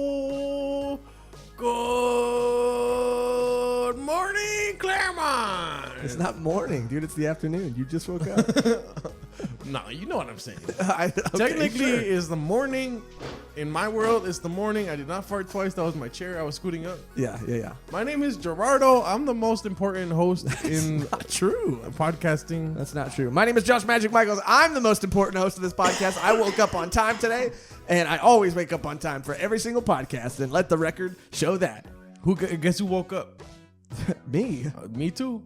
Hello. Good morning, Claremont. It's not morning, dude. It's the afternoon. You just woke up. No, you know what I'm saying. Technically, Technically, it's the morning. In my world, it's the morning. I did not fart twice. That was my chair. I was scooting up. Yeah. My name is Gerardo. I'm the most important host in Not true. podcasting. That's not true. My name is Josh Magic Michaels. I'm the most important host of this podcast. I woke up on time today, and I always wake up on time for every single podcast, and let the record show that. Guess who woke up? Me. Me too.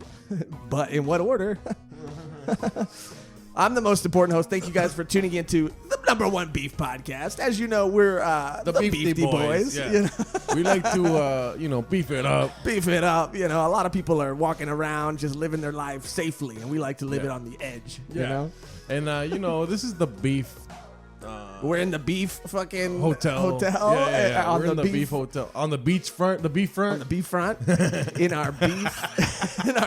But in what order? I'm the most important host. Thank you guys for tuning into the #1 beef podcast. As you know, we're the Beefy Boys. Yeah. You know? We like to, beef it up. Beef it up. You know, a lot of people are walking around just living their life safely, and we like to live it on the edge. You know? And, this is the beef We're in the beef fucking hotel. Yeah. On We're in the beef hotel. On the beach front, the beef front. On the beef front. in our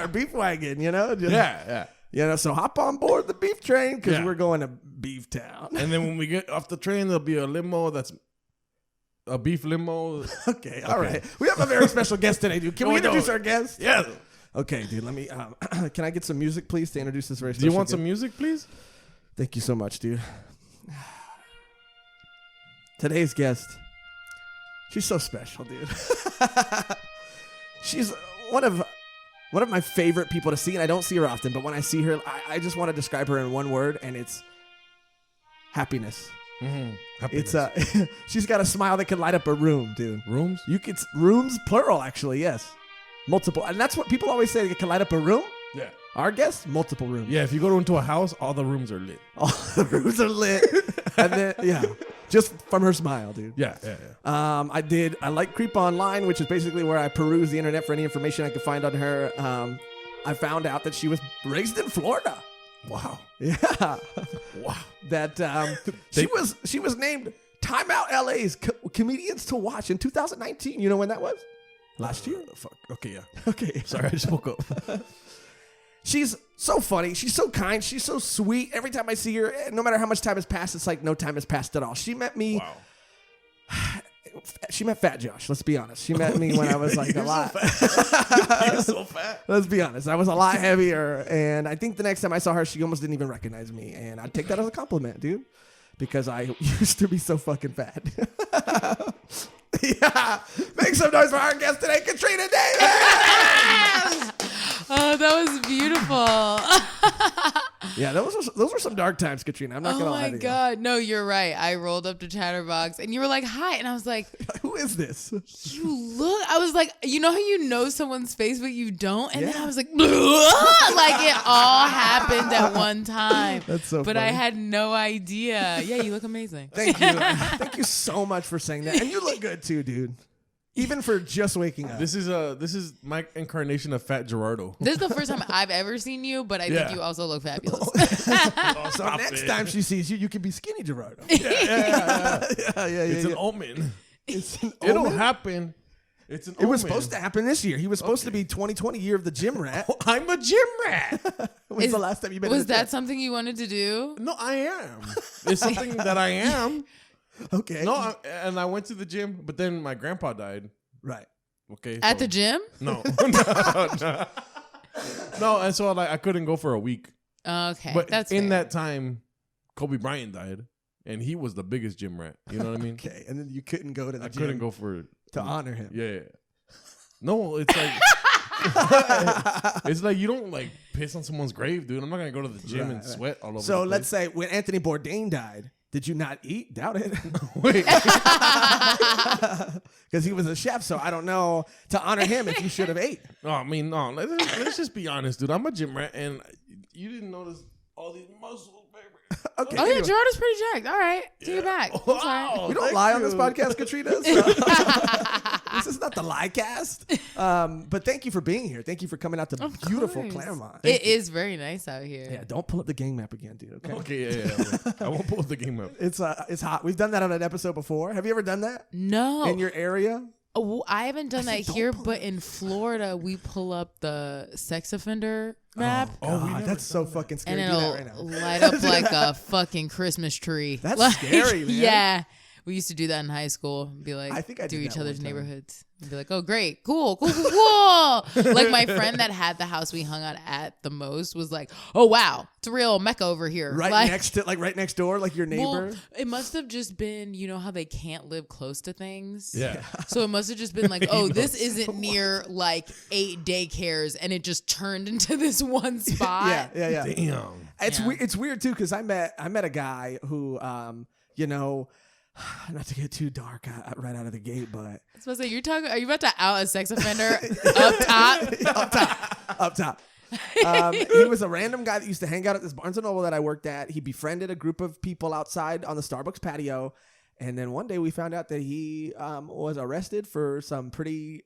beef wagon, you know? Just, Yeah. You know, so hop on board the beef train because Yeah. we're going to Beef Town. And then when we get off the train, there'll be a limo that's a beef limo. Okay, all right. We have a very special guest today, dude. Can we introduce our guest? Yeah. Okay, dude, let me, can I get some music, please, to introduce this very special Do you want guest? some music, please? Thank you so much, dude. Today's guest, she's so special, dude. She's one of my favorite people to see, and I don't see her often, but when I see her, I just want to describe her in one word, and it's happiness. Mm-hmm. It's she's got a smile that can light up a room, dude. Rooms? Rooms, plural, actually, yes. Multiple, and that's what people always say, it can light up a room. Yeah. Our guest, multiple rooms. Yeah, if you go into a house, all the rooms are lit. All the rooms are lit. And then, just from her smile, dude. Yeah. I like Creep Online, which is basically where I peruse the internet for any information I could find on her. I found out that she was raised in Florida. Wow. Yeah. Wow. That she was named Time Out LA's Comedians to Watch in 2019. You know when that was? Last year. Fuck. Okay, yeah. Okay. Sorry, I just woke up. She's so funny. She's so kind. She's so sweet. Every time I see her, no matter how much time has passed, it's like no time has passed at all. She met me. Wow. She met Fat Josh. Let's be honest. She met me when I was like a lot. You're so fat. Let's be honest. I was a lot heavier, and I think the next time I saw her, she almost didn't even recognize me, and I take that as a compliment, dude, because I used to be so fucking fat. Yeah. Make some noise for our guest today, Katrina Davis. Oh, that was beautiful. Yeah, those were some dark times, Katrina. I'm not gonna lie to you. Oh my God. No, you're right. I rolled up to Chatterbox and you were like, hi. And I was like, Who is this? I was like, you know how you know someone's face, but you don't? And then Yeah. I was like, like it all happened at one time. That's so But funny. I had no idea. Yeah, you look amazing. Thank you. Thank you so much for saying that. And you look good too, dude. Even for just waking up. This is my incarnation of Fat Gerardo. This is the first time I've ever seen you, but I think you also look fabulous. So next time she sees you, you can be skinny Gerardo. Yeah. It's An omen. It's an It'll omen. happen. It's an It was omen. supposed to happen this year. He was supposed to be 2020 year of the gym rat. I'm a gym rat. When was the last time you been? Was to the that gym? something you wanted to do? No, I am. It's something that I am. Okay. No, and I went to the gym, but then my grandpa died. Right. Okay. At so- the gym? No. No, and so I couldn't go for a week. Okay, But that's in fair. that time, Kobe Bryant died, and he was the biggest gym rat. You know what I mean? Okay. And then you couldn't go to the I gym couldn't go for to honor him. Yeah. No, it's like it's like you don't like piss on someone's grave, dude. I'm not gonna go to the gym and Right. sweat all over. So the let's place. say when Anthony Bourdain died, did you not eat? Doubt it. Wait. Because he was a chef, so I don't know to honor him if you should have ate. No, I mean, no. Let's just be honest, dude. I'm a gym rat, and you didn't notice all these muscles, baby. Okay. Oh, yeah, anyway. Gerardo's pretty jacked. All right. Take it back. That's all right. Wow. We don't Thank lie on this you. podcast, Katrina. So. This is not the lie cast. But thank you for being here. Thank you for coming out to Of beautiful course. Claremont. It is very nice out here. Yeah, don't pull up the gang map again, dude. Okay. Okay, yeah. I won't pull the game up. It's hot. We've done that on an episode before. Have you ever done that No. in your area? Oh, I haven't done that here, but in Florida, we pull up the sex offender map. God, that's so fucking scary. And Do it'll that right now. light up like a fucking Christmas tree. That's Like, scary, man. Yeah. We used to do that in high school. Be like, I think I do did each that other's one time. neighborhoods. And be like, oh, great. Cool. Like my friend that had the house we hung out at the most was like, oh, wow. It's a real mecca over here. Right like, next door, like your neighbor. well, it must have just been, you know how they can't live close to things? Yeah. So it must have just been like, oh, this isn't near like 8 daycares, and it just turned into this one spot. yeah. Damn. It's weird too because I met a guy who you know, not to get too dark right out of the gate, but I was supposed to say, are you about to out a sex offender up top? up top. He was a random guy that used to hang out at this Barnes & Noble that I worked at. He befriended a group of people outside on the Starbucks patio. And then one day we found out that he was arrested for some pretty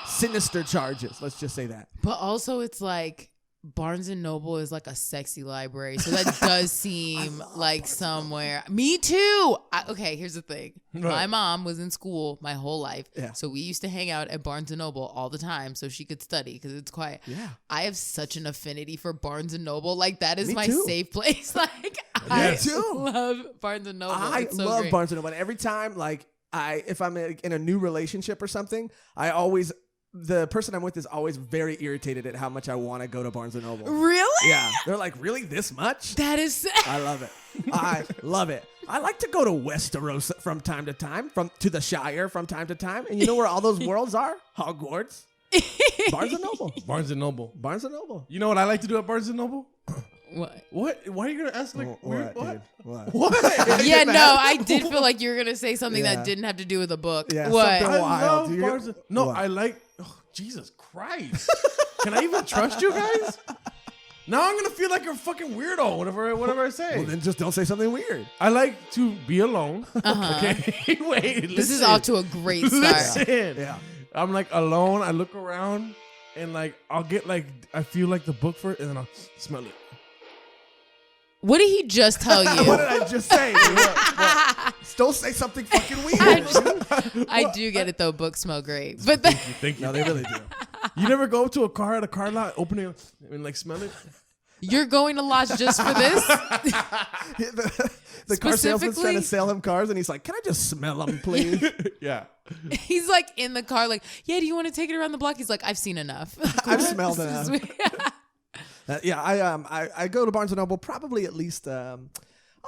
sinister charges. Let's just say that. But also it's like Barnes & Noble is like a sexy library. So that does seem like somewhere. Me too. Okay, here's the thing. Right. My mom was in school my whole life. Yeah. So we used to hang out at Barnes & Noble all the time so she could study because it's quiet. Yeah. I have such an affinity for Barnes & Noble. Like that is Me my too. safe place. Like Yes. I Me too. love Barnes & Noble. I It's so love great. Barnes & Noble. And every time, like, if I'm in a new relationship or something, the person I'm with is always very irritated at how much I want to go to Barnes & Noble. Really? Yeah. They're like, really, this much? That is. I love it. I love it. I like to go to Westeros from time to time, to the Shire from time to time. And you know where all those worlds are? Hogwarts. Barnes & Noble. Barnes and Noble. Barnes & Noble. You know what I like to do at Barnes and Noble? What? What? Why are you gonna ask like weird? What, What? dude? What? What? Yeah, no, I did feel like you were gonna say something Yeah. that didn't have to do with a book. Yeah, What? something- I Wild, love dude. Barnes. No, What? I like. Oh, Jesus Christ! Can I even trust you guys? Now I'm gonna feel like a fucking weirdo. Whatever I say. Well, then just don't say something weird. I like to be alone. Okay, wait. This is listen. off to a great start. Listen. Yeah. I'm like alone. I look around and like I'll get like I feel like the book for it, and then I'll smell it. What did he just tell What you? did I just say? What? Don't say something fucking weird. I do get it though. Books smell great, but the, Thank you. No, they really do. You never go up to a car at a car lot, open it and like smell it. you're going to Lots just for this. The car salesman's trying Specifically- to sell him cars, and he's like, "Can I just smell them, please?" Yeah. He's like in the car, like, yeah. Do you want to take it around the block? He's like, I've seen enough. I've smelled This is enough. weird. Yeah, I go to Barnes & Noble probably at least I'll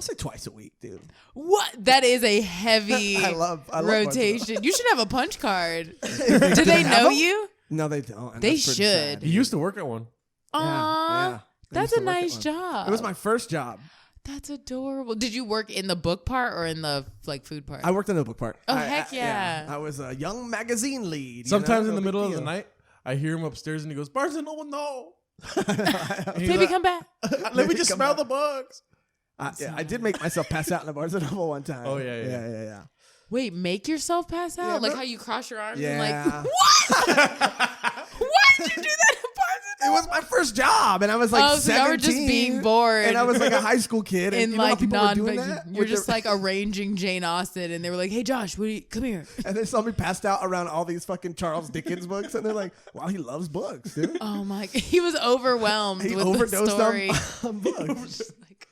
say twice a week, dude. What? That is a heavy I love Barnes & Noble. rotation. You should have a punch card. Do they have know them? you? No, they don't. and They that's pretty sad, should. He used to work at one. Aw, yeah. I that's used a to work at nice one. job. It was my first job. That's adorable. Did you work in the book part or in the like food part? I worked in the book part. Oh, I- heck yeah. I was a young magazine lead. Sometimes in no the big middle of the deal. night, I hear him upstairs and he goes, Barnes and Noble, no. And he's Baby, like, come back. Let me just Come smell back. the bugs. I did make myself pass out in the Barnes & Noble one time. Oh, yeah. yeah. Wait, make yourself pass out? Yeah, like but- how you cross your arms Yeah. and like, what? Why did you do that in It was my first job, and I was like Oh, so 17. y'all were just being bored. And I was like a high school kid. And in you know how like people were doing non-fiction? that? You're With just their- like arranging Jane Austen, and they were like, "Hey, Josh, come here." And they saw me passed out around all these fucking Charles Dickens books, and they're like, "Wow, he loves books, dude." Oh my! He was overwhelmed He with the overdosed story. on books. Just like,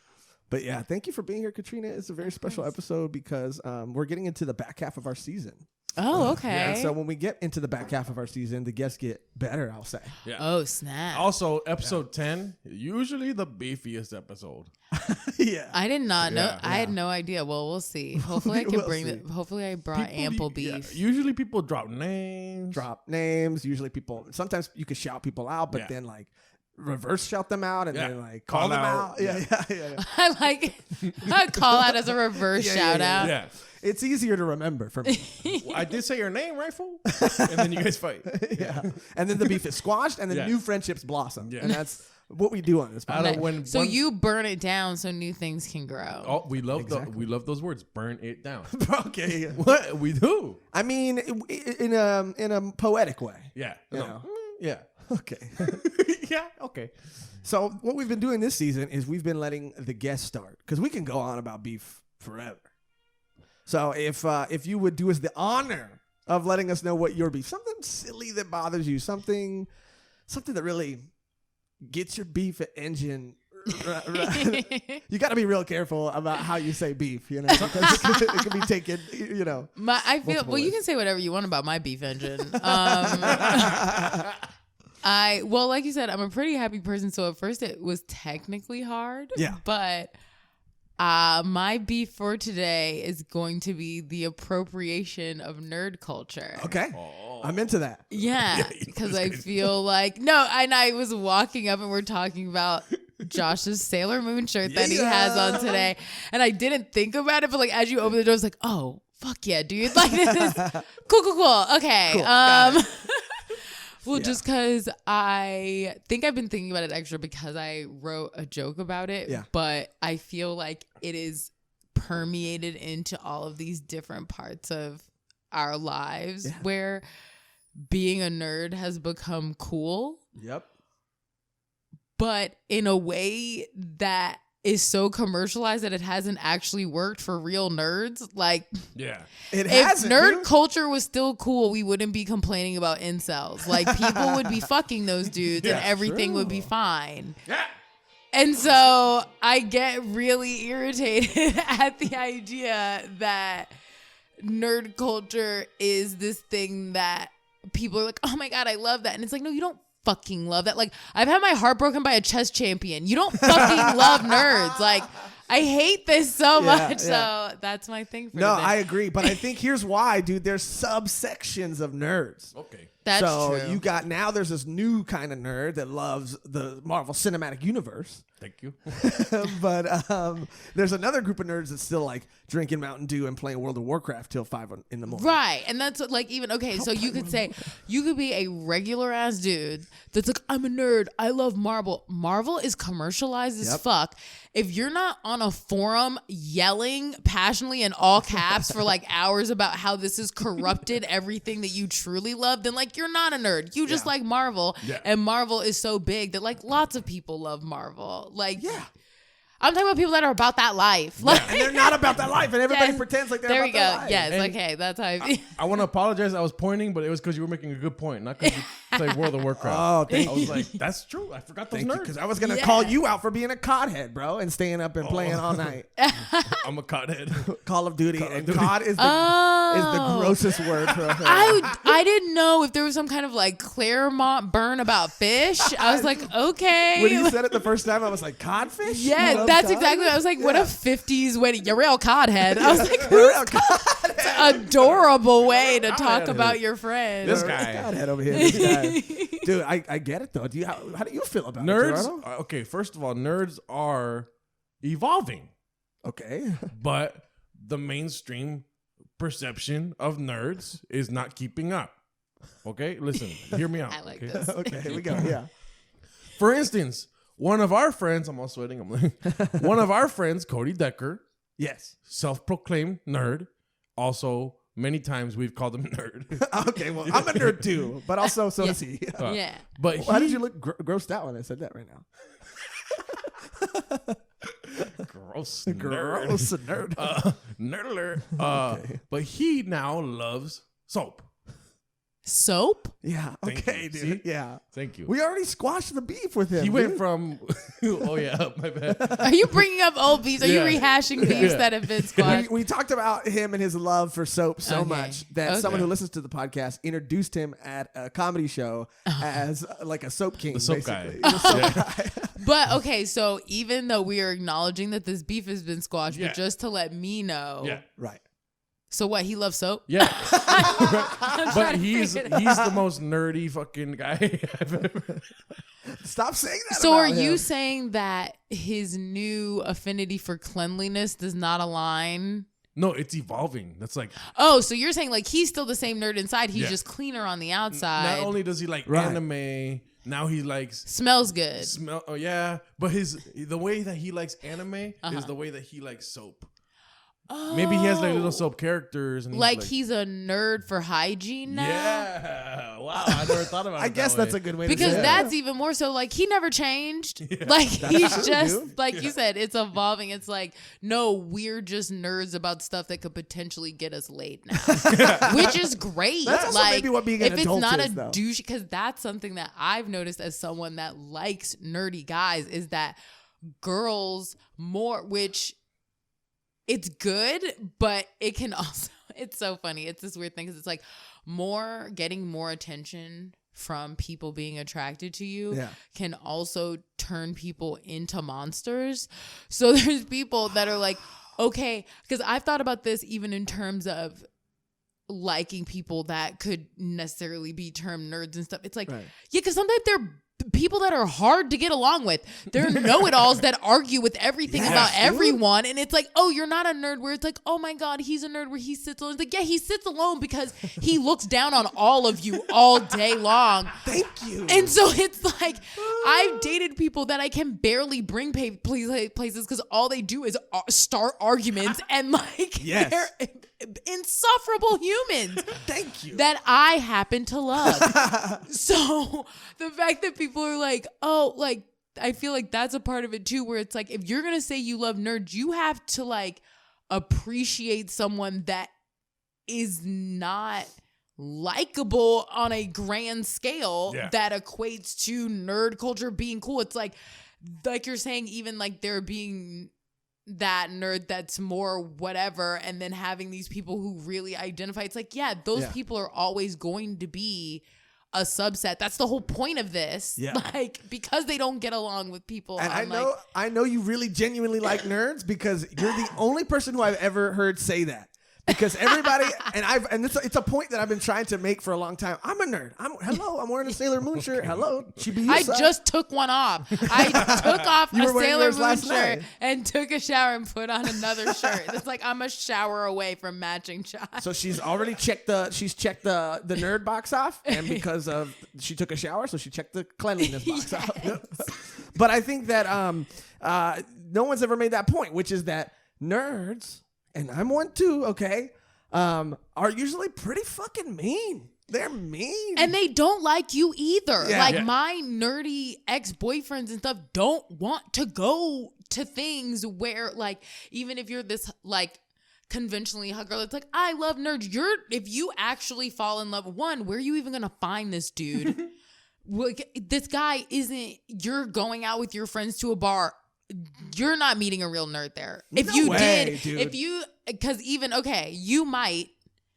But yeah, thank you for being here, Katrina. It's a very special episode because we're getting into the back half of our season. oh, okay. And so when we get into the back half of our season, the guests get better, I'll say. Yeah. Oh snap! Also, episode 10, usually the beefiest episode. Yeah. I did not know. Yeah. I had no idea. Well, we'll see. Hopefully, I can We'll bring see. it. Hopefully, I brought ample beef. Usually people drop names. Drop names. Usually people, sometimes you can shout people out, but Yeah. then like reverse shout them out and Yeah. then like Call call them out. out. Yeah. I like a call out as a reverse Yeah, shout yeah, out. Yeah. It's easier to remember for me. Well, I did say your name, right, fool? And then you guys fight. Yeah. And then the beef is squashed and then Yeah. new friendships blossom. Yeah. And that's what we do on this I podcast. don't when So one- you burn it down so new things can grow. Oh, we love Exactly. we love those words. Burn it down. Okay. What we do? I mean, in a poetic way. Yeah. You No. know. Yeah. Okay. Yeah. Okay. So what we've been doing this season is we've been letting the guests start because we can go on about beef forever. So if you would do us the honor of letting us know what your beef. Something silly that bothers you. Something that really gets your beef engine. You got to be real careful about how you say beef, you know, because it can be taken, you know. I feel well. ways. You can say whatever you want about my beef engine. Like you said, I'm a pretty happy person. So at first it was technically hard. Yeah. But my beef for today is going to be the appropriation of nerd culture. Okay. I'm into that. Yeah, because I feel like and I was walking up and we're talking about Josh's Sailor Moon shirt that he has on today, and I didn't think about it, but like as you open the door, I was like, oh fuck yeah, dude! Like this is cool. Okay, Cool. well, just because I think I've been thinking about it extra because I wrote a joke about it, but I feel like it is permeated into all of these different parts of our lives where being a nerd has become cool. Yep. But in a way that is so commercialized that it hasn't actually worked for real nerds. Like, If nerd culture was still cool, we wouldn't be complaining about incels. Like, people would be fucking those dudes and everything would be fine. Yeah. And so I get really irritated at the idea that nerd culture is this thing that people are like, oh my God, I love that. And it's like, no, you don't fucking love that. Like, I've had my heart broken by a chess champion. You don't fucking love nerds. Like, I hate this so much. So that's my thing for No, today. I agree. But I think here's why, dude. There's subsections of nerds. Okay. That's so true. you got now there's this new kind of nerd that loves the Marvel Cinematic Universe. Thank you. But there's another group of nerds that's still like drinking Mountain Dew and playing World of Warcraft till 5 in the morning. Right. And that's what, like, even, okay, so you could say, you could be a regular ass dude that's like, I'm a nerd. I love Marvel. Marvel is commercialized as fuck. If you're not on a forum yelling passionately in all caps for like hours about how this has corrupted everything that you truly love, then like, you're not a nerd. You just like Marvel. Yeah. And Marvel is so big that like lots of people love Marvel. Like, I'm talking about people that are about that life. Like, And they're not about that life, and everybody pretends like they're there about we go. that life. Yes, And okay, that's how I feel. I want to apologize. I was pointing, but it was because you were making a good point, not because you played World of Warcraft. Oh, thank I was like, that's true. I forgot those nerds. Because I was gonna call you out for being a COD but and staying up and playing all night. I'm a cothead. Call of Duty, and Duty. COD is the grossest word for a thing. I didn't know if there was some kind of like Claremont burn about fish. I was like, okay. When you said it the first time, I was like, codfish? You Yeah, love that's cod? exactly what I was like. What a 50s wedding. You're real codhead. I was like, You're a real codhead. adorable way to talk Codhead. about your friend. This You're a guy. Codhead over here. This guy. Dude, I get it though. How do you feel about Nerds. it, Gerardo? Okay, first of all, nerds are evolving, Okay. but the mainstream perception of nerds is not keeping up. Okay, listen, hear me out. I like okay? this. Okay, here we go. Yeah. For instance, one of our friends, I'm all sweating. One of our friends, Cody Decker, Yes. self-proclaimed nerd. Also, many times we've called him nerd. Okay, well, I'm a nerd too, but also so is he. Yeah. But Why did you look grossed out when I said that right now? gross Gross nerd. nerd. Nerd alert. Okay. But he now loves soap. Soap? Yeah. Thank Okay, you. dude. See? Yeah. Thank you. We already squashed the beef with him. He went dude. from, oh yeah, my bad. Are you bringing up old beefs? Are you Yeah. rehashing beefs Yeah. that have been squashed? We talked about him and his love for soap so Okay. much that Okay. someone who listens to the podcast introduced him at a comedy show as like a soap king. The soap basically. guy. The soap Yeah. guy. But okay, so even though we are acknowledging that this beef has been squashed, Yeah. but just to let me know. Yeah. Right. So what? He loves soap? Yeah. I'm But trying to he's figure it out. the most nerdy fucking guy I've ever. Stop saying that. So about are you him. saying that his new affinity for cleanliness does not align? No, it's evolving. That's like, Oh, so you're saying like he's still the same nerd inside, he's Yeah. just cleaner on the outside. not only does he like Right. anime, now he likes Smells good. smell. Oh yeah, but the way that he likes anime is the way that he likes soap. Maybe he has like little soap characters, and like he's a nerd for hygiene now. Yeah, wow, I never thought about it. I guess that's a good way to Because say it. that's even more so like he never changed. Like he's true, just dude. like you said, it's evolving. It's like, no, we're just nerds about stuff that could potentially get us laid now. Which is great. That's also like maybe what being an if it's adult not is, a though. douche, because that's something that I've noticed as someone that likes nerdy guys is that girls more, which it's good, but it can also, it's so funny. It's this weird thing because it's like getting more attention from people being attracted to you can also turn people into monsters. So there's people that are like, okay, because I've thought about this even in terms of liking people that could necessarily be termed nerds and stuff. It's like, yeah, because sometimes they're people that are hard to get along with. They're know-it-alls that argue with everything about everyone. And it's like, oh, you're not a nerd where it's like, oh my God, he's a nerd where he sits alone. It's like, yeah, he sits alone because he looks down on all of you all day long. Thank you. And so it's like, I've dated people that I can barely bring places because all they do is start arguments and like, they're insufferable humans. Thank you. That I happen to love. So the fact that people are like, oh, like, I feel like that's a part of it too, where it's like, if you're going to say you love nerds, you have to like appreciate someone that is not likable on a grand scale that equates to nerd culture being cool. It's like you're saying, even like there being that nerd that's more whatever, and then having these people who really identify. It's like, yeah, those people are always going to be a subset. That's the whole point of this. Like, because they don't get along with people. And I know you really genuinely like nerds because you're the only person who I've ever heard say that. Because everybody and it's a point that I've been trying to make for a long time. I'm a nerd. I'm wearing a Sailor Moon shirt. Hello, Chibiusa. I just took one off. I took off a Sailor Moon last shirt night. and took a shower and put on another shirt. It's like I'm a shower away from matching shots. So she's already checked the nerd box off, and because of she took a shower, so she checked the cleanliness box off. But I think that no one's ever made that point, which is that nerds, and I'm one too, okay, are usually pretty fucking mean. They're mean. And they don't like you either. Yeah. My nerdy ex-boyfriends and stuff don't want to go to things where, like, even if you're this, like, conventionally hot girl, it's like, I love nerds. If you actually fall in love, one, where are you even going to find this dude? This guy isn't, you're going out with your friends to a bar. You're not meeting a real nerd there. If you did, because even, okay, you might,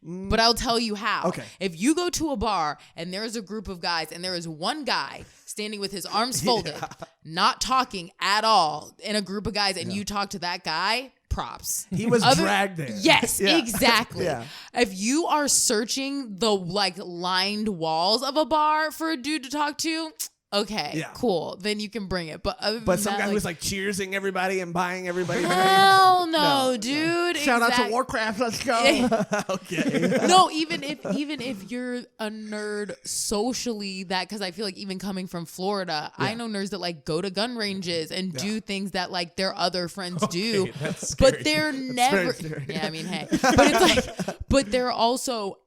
but I'll tell you how. Okay. If you go to a bar and there's a group of guys and there is one guy standing with his arms folded, not talking at all in a group of guys, and you talk to that guy, props. He was dragged there. Yes, exactly. Yeah. If you are searching the like lined walls of a bar for a dude to talk to, okay, cool. Then you can bring it. But Some guy who was like cheersing everybody and buying everybody. Hell no, dude. Shout out to Warcraft. Let's go. Okay. No, even if you're a nerd socially, that, because I feel like even coming from Florida, I know nerds that like go to gun ranges and do things that like their other friends do, but they're never. Yeah, I mean, hey, but it's like, but they're also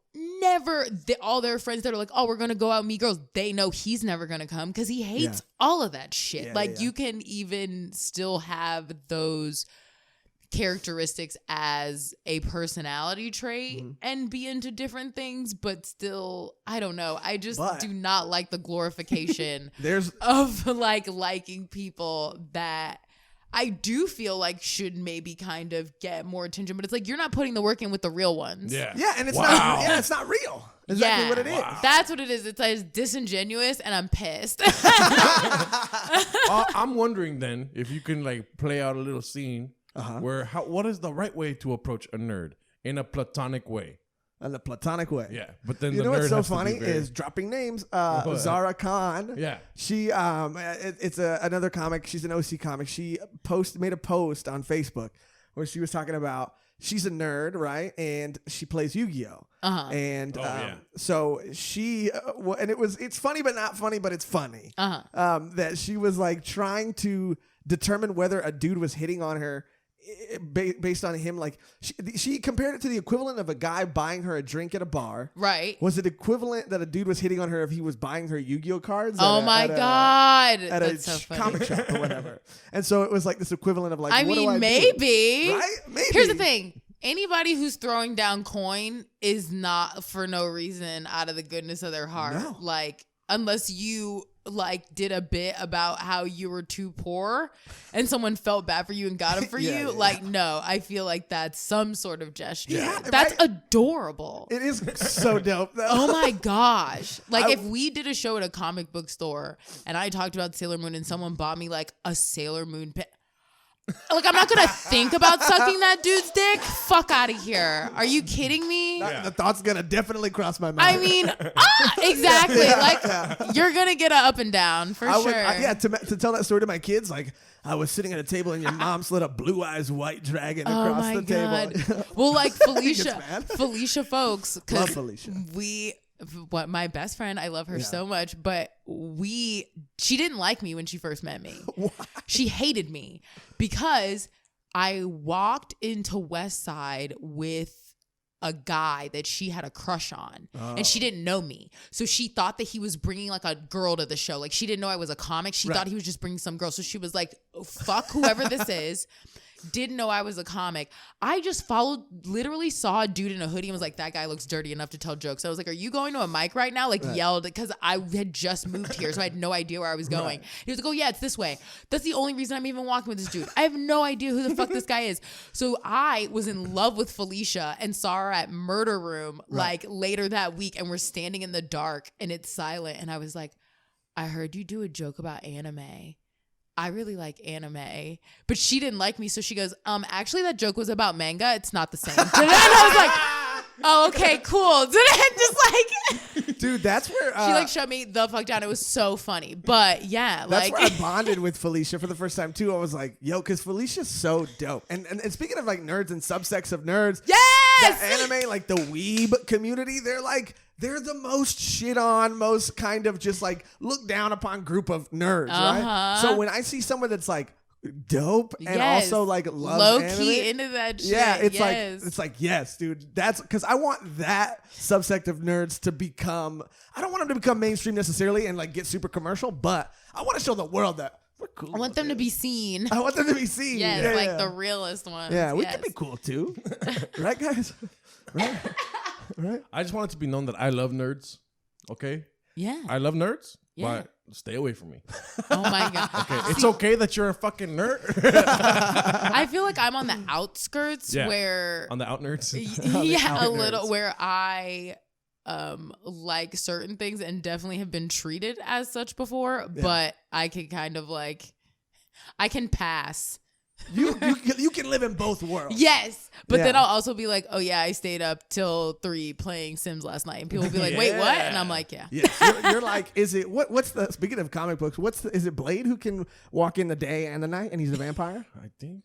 never all their friends that are like, oh, we're gonna go out and meet girls, they know he's never gonna come because he hates all of that shit. You can even still have those characteristics as a personality trait and be into different things, but still, I don't know, I just do not like the glorification of like liking people that I do feel like should maybe kind of get more attention, but it's like you're not putting the work in with the real ones. Yeah, and it's not. Yeah, it's not real. Exactly what it is. That's what it is. It's like disingenuous, and I'm pissed. I'm wondering then if you can like play out a little scene where what is the right way to approach a nerd in a platonic way? In a platonic way. Yeah, but then you know what's so funny is dropping names. Zara Khan. Yeah, she it's another comic. She's an OC comic. She made a post on Facebook where she was talking about she's a nerd, right? And she plays Yu-Gi-Oh. And so she and it's funny but not funny, but it's funny. That she was like trying to determine whether a dude was hitting on her based on him, like she compared it to the equivalent of a guy buying her a drink at a bar. Right. Was it equivalent that a dude was hitting on her if he was buying her Yu-Gi-Oh cards? Oh my God. At That's a so funny. comic shop or whatever. And so it was like this equivalent of like, I what do mean, I maybe. do? Right? Maybe. Here's the thing. Anybody who's throwing down coin is not for no reason out of the goodness of their heart. No. Like, unless you like did a bit about how you were too poor and someone felt bad for you and got it for Yeah, you. yeah. Like, no, I feel like that's some sort of gesture. Yeah, That's right? adorable. It is so dope though. Oh my gosh. Like I- if we did a show at a comic book store and I talked about Sailor Moon and someone bought me like a Sailor Moon pin. Like, I'm not gonna think about sucking that dude's dick. Fuck out of here. Are you kidding me? The thought's gonna definitely cross my mind. I mean, exactly. Like, you're gonna get a up and down for sure. To tell that story to my kids, like I was sitting at a table and your mom slid a blue eyes white dragon Oh across my the God. table. Well, like Gets mad. Felicia folks, Love because Felicia. what my best friend, I love her so much, but she didn't like me when she first met me. Why? She hated me because I walked into West Side with a guy that she had a crush on and she didn't know me. So she thought that he was bringing like a girl to the show. Like she didn't know I was a comic. She thought he was just bringing some girl. So she was like, fuck whoever this is. Didn't know I was a comic. I just literally saw a dude in a hoodie and was like, that guy looks dirty enough to tell jokes. I was like, are you going to a mic right now? Like yelled because I had just moved here. So I had no idea where I was going. He was like, oh yeah, it's this way. That's the only reason I'm even walking with this dude. I have no idea who the fuck this guy is. So I was in love with Felicia and saw her at Murder Room like later that week. And we're standing in the dark and it's silent. And I was like, I heard you do a joke about anime. I really like anime, but she didn't like me. So she goes, actually that joke was about manga. It's not the same. And I was like, oh, okay, cool. And just like, Dude, that's where she like shut me the fuck down. It was so funny. But yeah, that's like where I bonded with Felicia for the first time too. I was like, yo, because Felicia's so dope. And speaking of like nerds and subsects of nerds, yes, the anime, like the weeb community, they're the most shit on, most kind of just like look down upon group of nerds, right? So when I see someone that's like dope and also like loves low anime, key into that shit. yeah, it's like yes, dude. That's because I want that subsect of nerds to become. I don't want them to become mainstream necessarily and like get super commercial, but I want to show the world that we're cool. I want them to be seen. I want them to be seen. Yes, yeah, like yeah. the realest ones. Yeah, we yes. can be cool too, right, guys? Right. Right. I just want it to be known that I love nerds. Okay, Yeah. I love nerds, Yeah. but stay away from me. Oh my god. Okay, it's okay that you're a fucking nerd. I feel like I'm on the outskirts Yeah. where On the out nerds. yeah, a out little nerds. where I like certain things and definitely have been treated as such before, but I can kind of like I can pass. You can live in both worlds. Yes, but then Yeah. I'll also be like, oh yeah, I stayed up till 3 playing Sims last night, and people will be like, wait, what? And I'm like, yeah. Yes, you're like, is it what's the speaking of comic books? Is it Blade who can walk in the day and the night and he's a vampire? I think.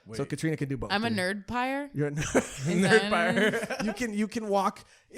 Wait. So Katrina can do both. I'm a dude. nerd pyre. You're a nerd. Nerd fire.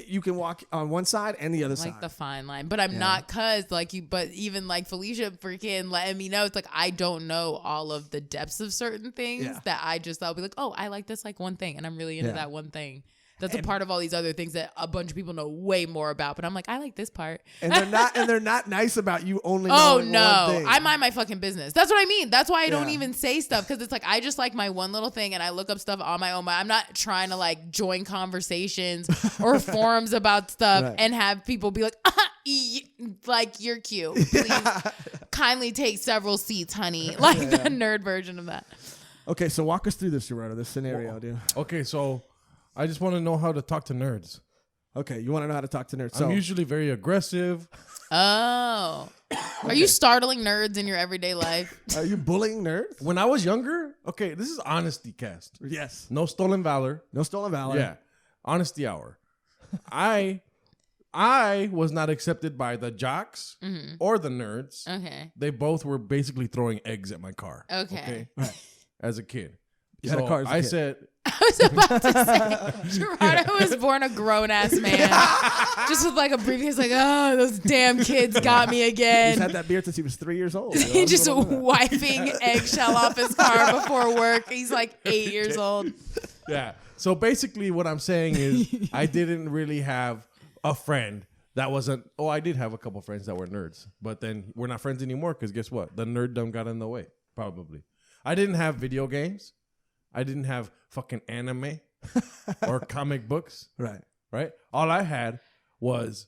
You can walk on one side and the other Like side. the fine line, but I'm not cuz like you. But even like Felicia freaking letting me know, it's like I don't know all of the depths of certain things Yeah. that I just thought be like, oh, I like this like one thing, and I'm really into Yeah. that one thing. That's a part of all these other things that a bunch of people know way more about. But I'm like, I like this part. and they're not nice about you only Oh knowing no, one thing. I mind my fucking business. That's what I mean. That's why I don't Yeah. even say stuff, because it's like I just like my one little thing and I look up stuff on my own. But I'm not trying to like join conversations or forums about stuff Right. and have people be like, like you're cute. Please kindly take several seats, honey. Like the nerd version of that. Okay, so walk us through this, Gerardo, this scenario, dude. Okay, so I just want to know how to talk to nerds. Okay, you want to know how to talk to nerds. So I'm usually very aggressive. Oh. Are you startling nerds in your everyday life? are you bullying nerds? When I was younger, okay, this is honesty cast. Yes. No stolen valor. No stolen valor. Yeah. Honesty hour. I was not accepted by the jocks or the nerds. Okay. They both were basically throwing eggs at my car. Okay. Right. As a kid. You had a car as a I kid. said, was about to say, Gerardo was born a grown-ass man. Just with like a briefcase, like, oh, those damn kids got me again. He's had that beard since he was 3 years old. You know? He's just wiping eggshell off his car before work. He's like 8 years old. Yeah. So basically what I'm saying is I didn't really have a friend that wasn't, I did have a couple friends that were nerds, but then we're not friends anymore because guess what? The nerddom got in the way, probably. I didn't have video games. I didn't have fucking anime or comic books. Right? All I had was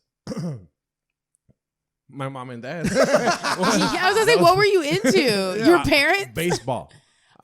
my mom and dad. I was going to say, what were you into? Your parents? Baseball.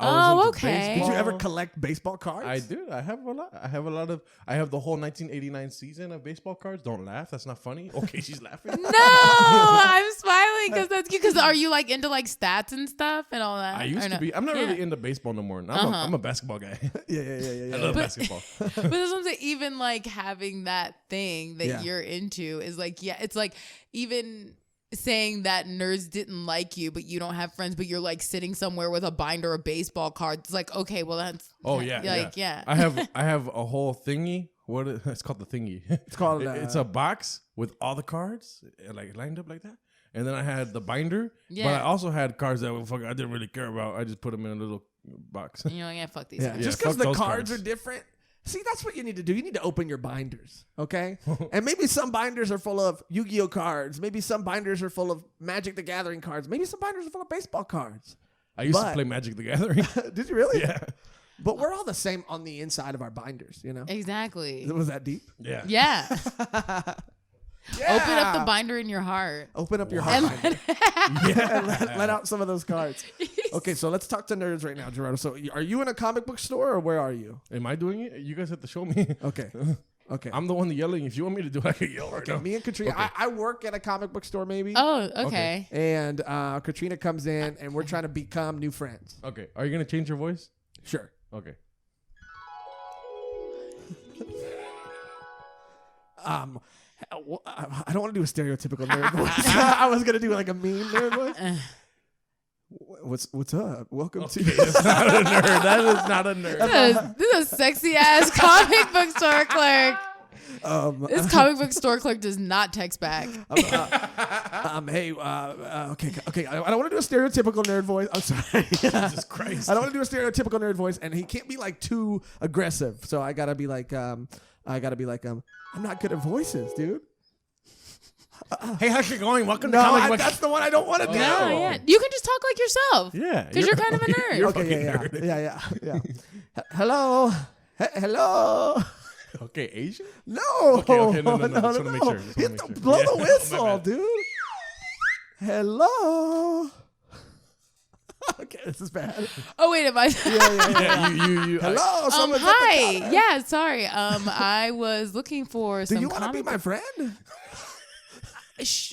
Oh, okay. Did you ever collect baseball cards? I do. I have a lot. I have the whole 1989 season of baseball cards. Don't laugh. That's not funny. Okay, she's laughing. No, I'm smiling because that's cute. Because are you like into like stats and stuff and all that? I used to be. I'm not really into baseball no more. I'm a basketball guy. Yeah. I love basketball. But that's what I'm saying. Even like having that thing that you're into is like, it's like even saying that nerds didn't like you, but you don't have friends, but you're like sitting somewhere with a binder of baseball cards. It's like, okay, well that's yeah. I have a whole thingy. It's called the thingy. It's called it's a box with all the cards like lined up like that. And then I had the binder, but I also had cards that I didn't really care about. I just put them in a little box. And you're like, yeah, fuck these. Just because the cards are different. See, that's what you need to do. You need to open your binders, okay? And maybe some binders are full of Yu-Gi-Oh cards. Maybe some binders are full of Magic the Gathering cards. Maybe some binders are full of baseball cards. I used to play Magic the Gathering. Did you really? Yeah. But we're all the same on the inside of our binders, you know? Exactly. Was that deep? Yeah. Yeah. Yeah. Open up the binder in your heart. Open up your heart binder. And let out some of those cards. Okay, so let's talk to nerds right now, Gerardo. So are you in a comic book store or where are you? Am I doing it? You guys have to show me. Okay. I'm the one yelling. If you want me to do it, I can yell right now. Me and Katrina, okay. I work at a comic book store maybe. Oh, okay. And Katrina comes in and we're trying to become new friends. Okay. Are you going to change your voice? Sure. Okay. I don't want to do a stereotypical nerd voice. I was gonna do like a mean nerd voice. What's up? Welcome to. That's not a nerd. That is not a nerd. This is a sexy ass comic book store clerk. This comic book store clerk does not text back. Hey, okay. I don't want to do a stereotypical nerd voice. I'm sorry. Jesus Christ. I don't want to do a stereotypical nerd voice, and he can't be like too aggressive. So I gotta be like, I'm not good at voices, dude. Hey, how's it going? Welcome to Comic Book. That's the one I don't want to do. No, yeah. You can just talk like yourself. Yeah. Because you're kind of a nerd. You're Okay, yeah. Hello. Hello. Okay, Asian? No. Okay. No. Just want to make sure. Blow the whistle, dude. Hello. Okay, this is bad. Oh wait, am I? Yeah, you. Hello. Hi. Yeah, sorry. I was looking for some. Do you want to be my friend?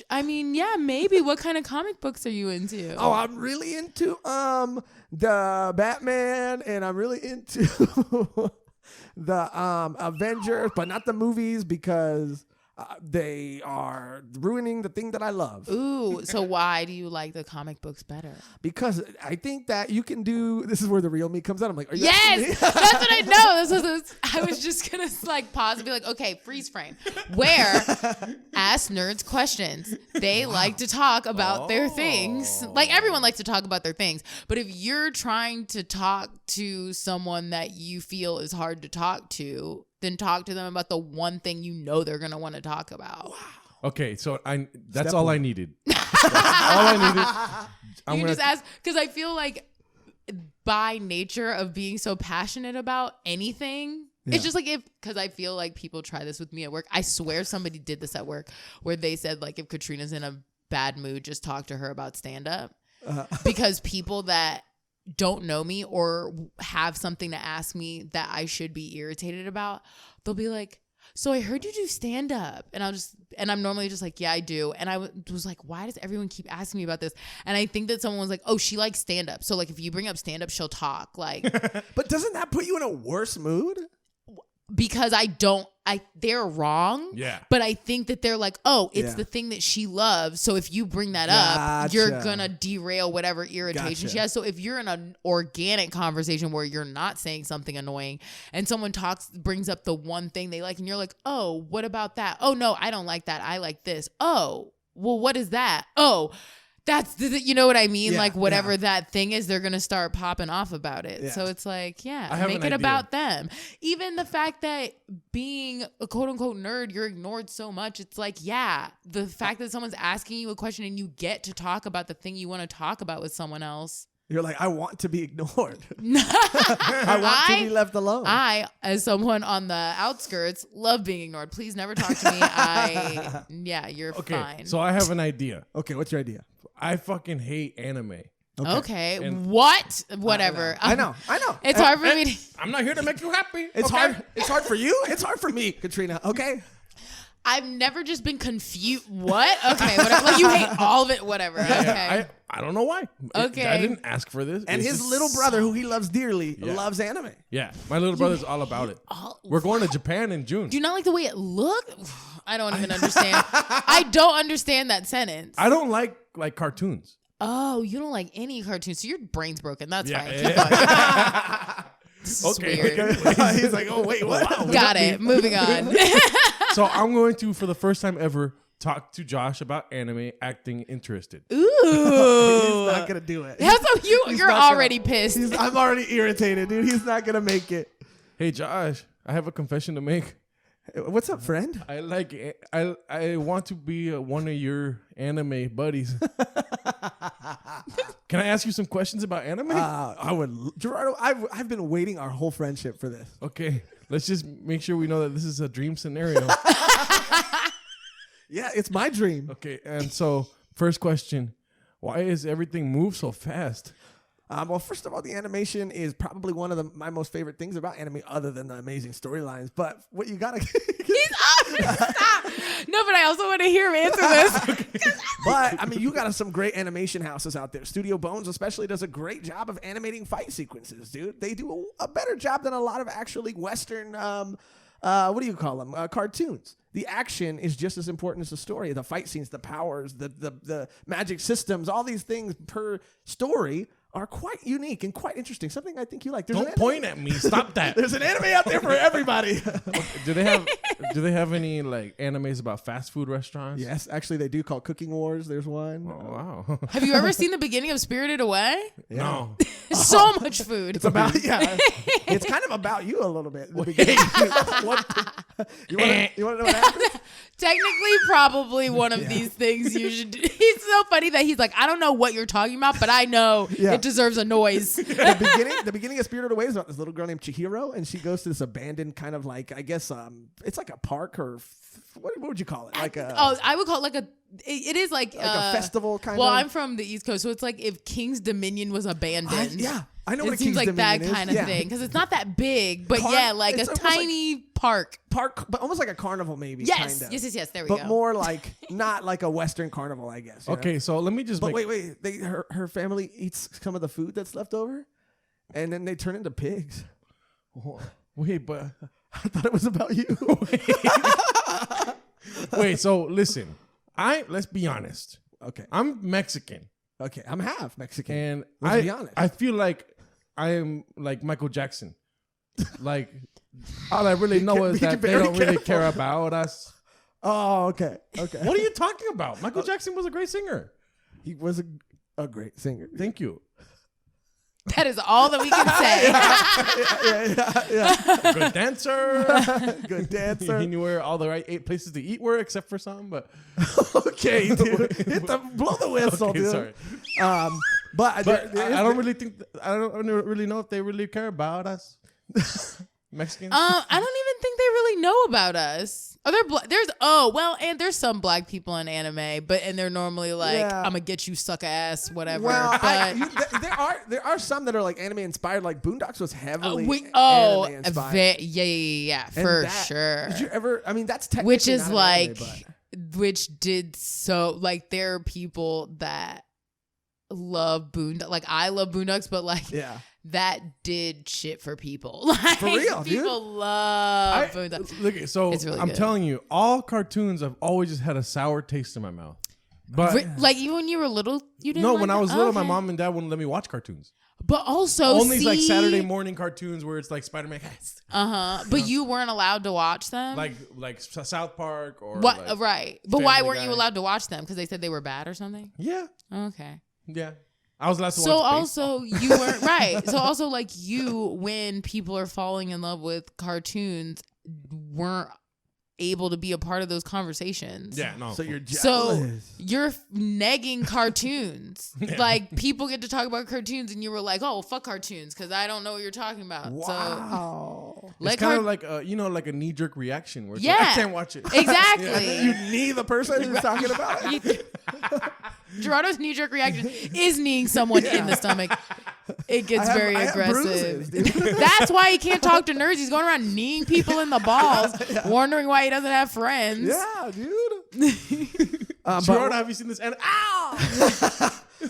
I mean, yeah, maybe. What kind of comic books are you into? Oh, I'm really into the Batman, and I'm really into the Avengers, but not the movies because they are ruining the thing that I love. Ooh, so why do you like the comic books better? Because I think that you can do. This is where the real me comes out. I'm like, are you yes, that's what I know. I was just gonna like pause and be like, okay, freeze frame. Where ask nerds questions. They like to talk about their things. Like everyone likes to talk about their things. But if you're trying to talk to someone that you feel is hard to talk to, then talk to them about the one thing you know they're gonna want to talk about. Wow. Okay, so that's all I needed. That's all I needed. You just ask because I feel like by nature of being so passionate about anything, it's just like because I feel like people try this with me at work. I swear somebody did this at work where they said like if Katrina's in a bad mood, just talk to her about stand up because people that don't know me or have something to ask me that I should be irritated about, they'll be like, so I heard you do stand up. And I'm normally just like, yeah, I do. And I was like, why does everyone keep asking me about this? And I think that someone was like, oh, she likes stand up. So like if you bring up stand up, she'll talk. Like, But doesn't that put you in a worse mood? because they're wrong. Yeah. But I think that they're like, oh, it's Yeah. the thing that she loves. So if you bring that up, you're Gotcha. going to derail whatever irritation she has. So if you're in an organic conversation where you're not saying something annoying and someone brings up the one thing they like and you're like, oh, what about that? Oh, no, I don't like that. I like this. Oh, well, what is that? Oh, that's you know what I mean? Yeah, Like whatever that thing is, they're going to start popping off about it. Yeah. So it's like, I have make an it idea. about them. Even the fact that being a quote unquote nerd, you're ignored so much. It's like, the fact that someone's asking you a question and you get to talk about the thing you want to talk about with someone else. You're like, I want to be ignored. I want to be left alone. I, as someone on the outskirts, love being ignored. Please never talk to me. You're fine. So I have an idea. Okay, what's your idea? I fucking hate anime. Okay. And- what? Whatever. I know. It's hard for me to... I'm not here to make you happy. It's okay? hard. It's hard for you. It's hard for me, Katrina. Okay. I've never just been confused. What? Okay, whatever. Like you hate all of it. Whatever. Okay. Yeah, I don't know why. Okay. I didn't ask for this. And It's his just- little brother, who he loves dearly, Yeah. loves anime. Yeah, my little brother's all about it. We're going to Japan in June. Do you not like the way it looked? I don't even understand. I don't understand that sentence. I don't like cartoons. Oh, you don't like any cartoons, so your brain's broken. That's Yeah, fine. yeah. Keep going. This is Okay. weird. He's like, oh, wait, what? Got it. Moving on. So I'm going to, for the first time ever, talk to Josh about anime, acting interested. He's Ooh. not going to do it. How so you're not gonna- already pissed. I'm already irritated, dude. He's not going to make it. Hey Josh, I have a confession to make. What's up, friend? I want to be one of your anime buddies. Can I ask you some questions about anime? I would, Gerardo. I've been waiting our whole friendship for this. Okay, let's just make sure we know that this is a dream scenario. Yeah, it's my dream. Okay, and so first question: why is everything move so fast? Well, first of all, the animation is probably one of my most favorite things about anime, other than the amazing storylines. But what you gotta, Stop. No, but I also want to hear him answer this. but I mean, you got some great animation houses out there. Studio Bones, especially, does a great job of animating fight sequences, dude. They do a better job than a lot of actually Western, what do you call them? Cartoons. The action is just as important as the story. The fight scenes, the powers, the magic systems, all these things per story are quite unique and quite interesting. Something I think you like. There's Don't point at me. Stop that. There's an anime out there for everybody. Do they have any like animes about fast food restaurants? Yes, actually they do, called Cooking Wars. There's one. Oh, wow. Have you ever seen the beginning of Spirited Away? Yeah. No. So much food. It's about it's kind of about you a little bit. In the beginning. You want to know what happens? Technically, probably one of these things you should do. He's so funny that he's like, I don't know what you're talking about, but I know it deserves a noise. The beginning of Spirited Away is about this little girl named Chihiro, and she goes to this abandoned kind of like, I guess it's like a park or what would you call it? Like I would call it like it is like a festival kind of. Well, I'm from the East Coast, so it's like if King's Dominion was abandoned. I know what it a seems King's like that Dominion kind is. of thing because it's not that big, but like a it's almost tiny park. but almost like a carnival maybe. Yes, kinda. yes. There we But go. more like not like a Western carnival, I guess. you know? Okay, so let me just But make. wait. Her family eats some of the food that's left over, and then they turn into pigs. Wait, but I thought it was about you. wait. So listen, let's be honest. Okay. I'm Mexican, Okay. I'm half Mexican. and Let's be honest. I feel like I am like Michael Jackson. Like all I really know is Be that they very don't really careful. care about us. Oh, okay. Okay. What are you talking about? Michael Jackson was a great singer. He was a great singer. Thank you. That is all that we can say. Yeah. Good dancer. Good dancer. He knew where all the right 8 places to eat were, except for some. But Okay, dude. Blow the whistle, okay, dude. sorry. But But I don't really think. I don't really know if they really care about us, Mexicans. I don't even think they really know about us. Are there and there's some black people in anime, and they're normally like, Yeah. I'm gonna get you, suck ass, whatever. Well, but there are some that are like anime inspired. Like Boondocks was heavily oh, anime inspired. yeah, And for that- sure. Did you ever? I mean, that's technically Which is not an like, anime, which did so like there are people that love Boondocks. Like I love Boondocks, but like but yeah. that did shit for people. Like, For real, dude. people love food. Look, so It's really I'm good. telling you, all cartoons have always just had a sour taste in my mouth. But Like even when you were little, you didn't. no, like when I it? was little, my Okay. mom and dad wouldn't let me watch cartoons. But also, Only like Saturday morning cartoons where it's like Spider-Man, But you weren't allowed to watch them. like South Park or what? like- Right. But why Family weren't you Guy. allowed to watch them? Because they said they were bad or something. Yeah, Okay. yeah. I was allowed to So watch baseball. also you weren't right. So also like you, when people are falling in love with cartoons, weren't able to be a part of those conversations. Yeah, no. So you're So jealous. you're negging cartoons. Like people get to talk about cartoons, and you were like, "Oh, well, fuck cartoons," because I don't know what you're talking about. Wow. So it's like, kind of like like a knee-jerk reaction where it's Yeah. like, I can't watch it. exactly. You knee the person who's talking about it? Gerardo's knee-jerk reaction is kneeing someone in the stomach. It gets very I have aggressive. bruises, dude. That's why he can't talk to nerds. He's going around kneeing people in the balls, wondering why he doesn't have friends. Yeah, dude. Gerardo, have you seen this? And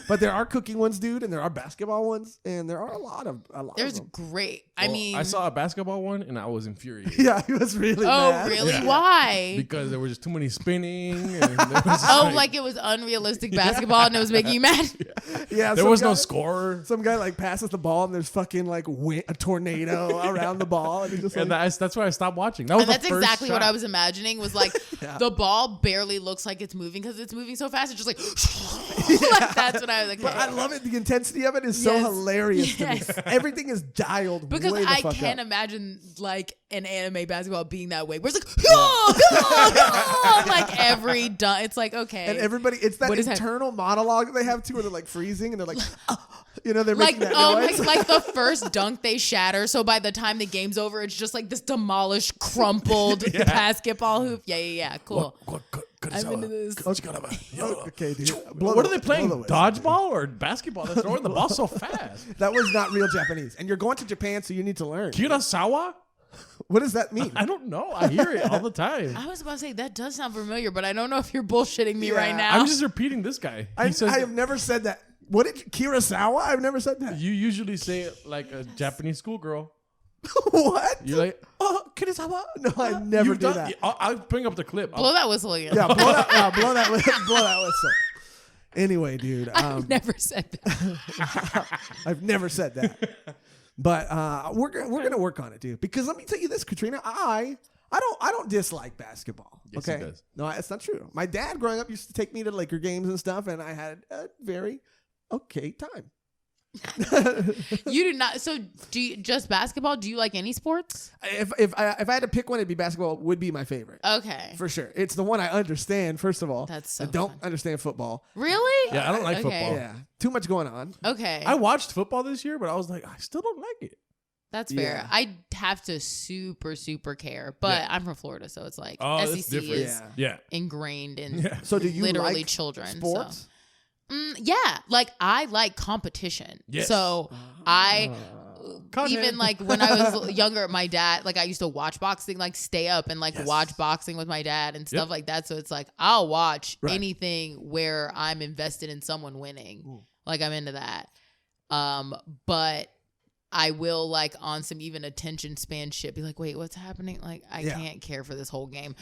But there are cooking ones, dude, and there are basketball ones, and there are a lot of There's them. great. I Well, mean, I saw a basketball one and I was infuriated. Yeah, he was really oh, mad. really? Yeah. Why? Because there was just too many spinning. And there was just Oh, like it was unrealistic basketball and it was making you mad? Yeah, there some was no guy- scorer. Some guy like passes the ball and there's fucking like a tornado around the ball, and he just And like, that's why I stopped watching. That was And the that's first exactly what shot. I was imagining was like the ball barely looks like it's moving because it's moving so fast. It's just like, like that's what I was like. But I love it. The intensity of it is so Yes. hilarious Yes. to me. Everything is dialed Because way the I fuck can't up. imagine like an anime basketball being that way. Where it's like, like every dunk. It's like, okay. And everybody, it's that What is that? internal monologue that they have too, where they're like freezing and they're like, they're like, making that oh, noise. like the first dunk they shatter. So by the time the game's over, it's just like this demolished, crumpled basketball hoop. Yeah. Cool. I'm into this. Okay, dude. What are they playing? Blow the whistle. Dodgeball or basketball? They're throwing the ball so fast. That was not real Japanese. And you're going to Japan, so you need to learn. Kurosawa? What does that mean? I don't know. I hear it all the time. I was about to say that does sound familiar, but I don't know if you're bullshitting me Yeah. right now. I'm just repeating this guy. He says I have never said that. What did you, Kurosawa? I've never said that. you usually say it like a Japanese schoolgirl. What? You're like, Oh, Kurosawa? No, I never you've do done- that. I'll bring up the clip. blow that whistle again. Yeah, blow that whistle. Anyway, dude, I've never said that. I've never said that. But we're gonna work on it, dude. Because let me tell you this, Katrina, I don't dislike basketball. Yes, he Okay, does. no, it's not true. My dad, growing up, used to take me to Laker games and stuff, and I had a very okay time. You do not. So do you just basketball? Do you like any sports? If I had to pick one, it'd be basketball. Would be my favorite. Okay. For sure. It's the one I understand, first of all. That's so I don't fun. understand football. Really? Yeah, I don't like Okay. football. Yeah. Too much going on. Okay. I watched football this year, but I was like, I still don't like it. That's fair. Yeah. I have to super care, but Yeah. I'm from Florida, so it's like Oh, SEC that's different. is Yeah. ingrained in Yeah. So do you literally like children. sports? So. Yeah, like I like competition. Yes. So I Content. even like when I was younger, my dad, like I used to watch boxing, like stay up and like Yes. watch boxing with my dad and stuff Yep. like that. So it's like I'll watch Right. anything where I'm invested in someone winning. Like I'm into that. But I will like on some even attention span shit be like, wait, what's happening? Like I Yeah. can't care for this whole game.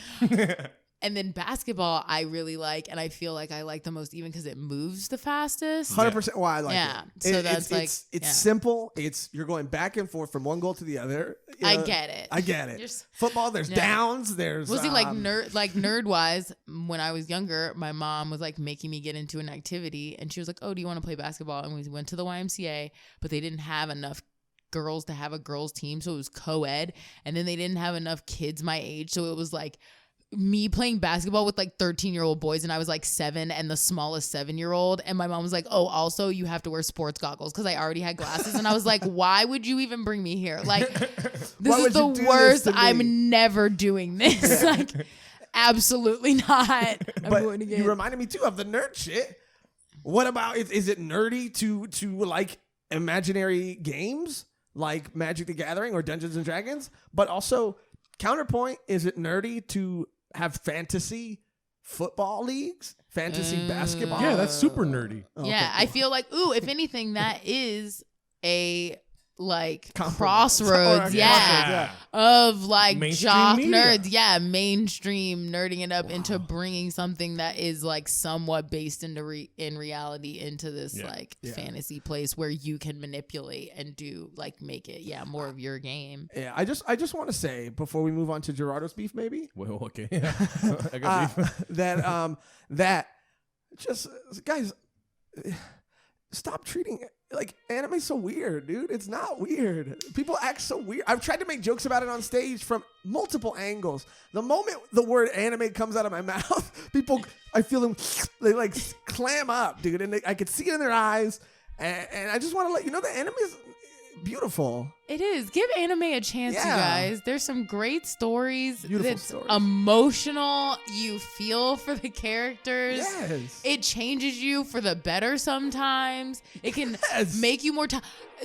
And then basketball, I really like, and I feel like I like the most even because it moves the fastest. 100%. Why I like Yeah. it. So that's like- it's yeah. simple. It's you're going back and forth from one goal to the other. You I know, get it. I get it. You're s- Football. There's Yeah. downs. There's Was he like nerd wise? When I was younger, my mom was like making me get into an activity, and she was like, "Oh, do you want to play basketball?" And we went to the YMCA, but they didn't have enough girls to have a girls team, so it was co-ed, and then they didn't have enough kids my age, so it was like me playing basketball with like 13-year-old boys, and I was like 7 and the smallest 7-year-old, and my mom was like, "Oh, also you have to wear sports goggles," because I already had glasses, and I was like, "Why would you even bring me here? Like, Why this would is the you do this worst. to me?" I'm never doing this." Like, absolutely not. I'm But going to get. you reminded me too of the nerd shit. What about is it nerdy to like imaginary games like Magic the Gathering or Dungeons and Dragons? But also counterpoint, is it nerdy to have fantasy football leagues, fantasy basketball? Yeah, that's super nerdy. Okay, Yeah, I cool. feel like, ooh, if anything, that is a like Compromise. crossroads, Or, yeah, of like Mainstream jock media. nerds, yeah, mainstream nerding it up into bringing something that is like somewhat based into in reality into this like fantasy place where you can manipulate and do like make it more of your game. Yeah, I just want to say before we move on to Gerardo's beef, maybe Well, okay. I got beef. that just guys, stop treating like anime so weird, dude. It's not weird. People act so weird. I've tried to make jokes about it on stage from multiple angles. The moment the word anime comes out of my mouth, I feel them, they like clam up, dude, and I could see it in their eyes. And I just want to let you know that anime is beautiful. It is. Give anime a chance, you guys. There's some great stories. Beautiful It's stories. emotional. You feel for the characters. Yes. It changes you for the better sometimes. It can Yes. make you more.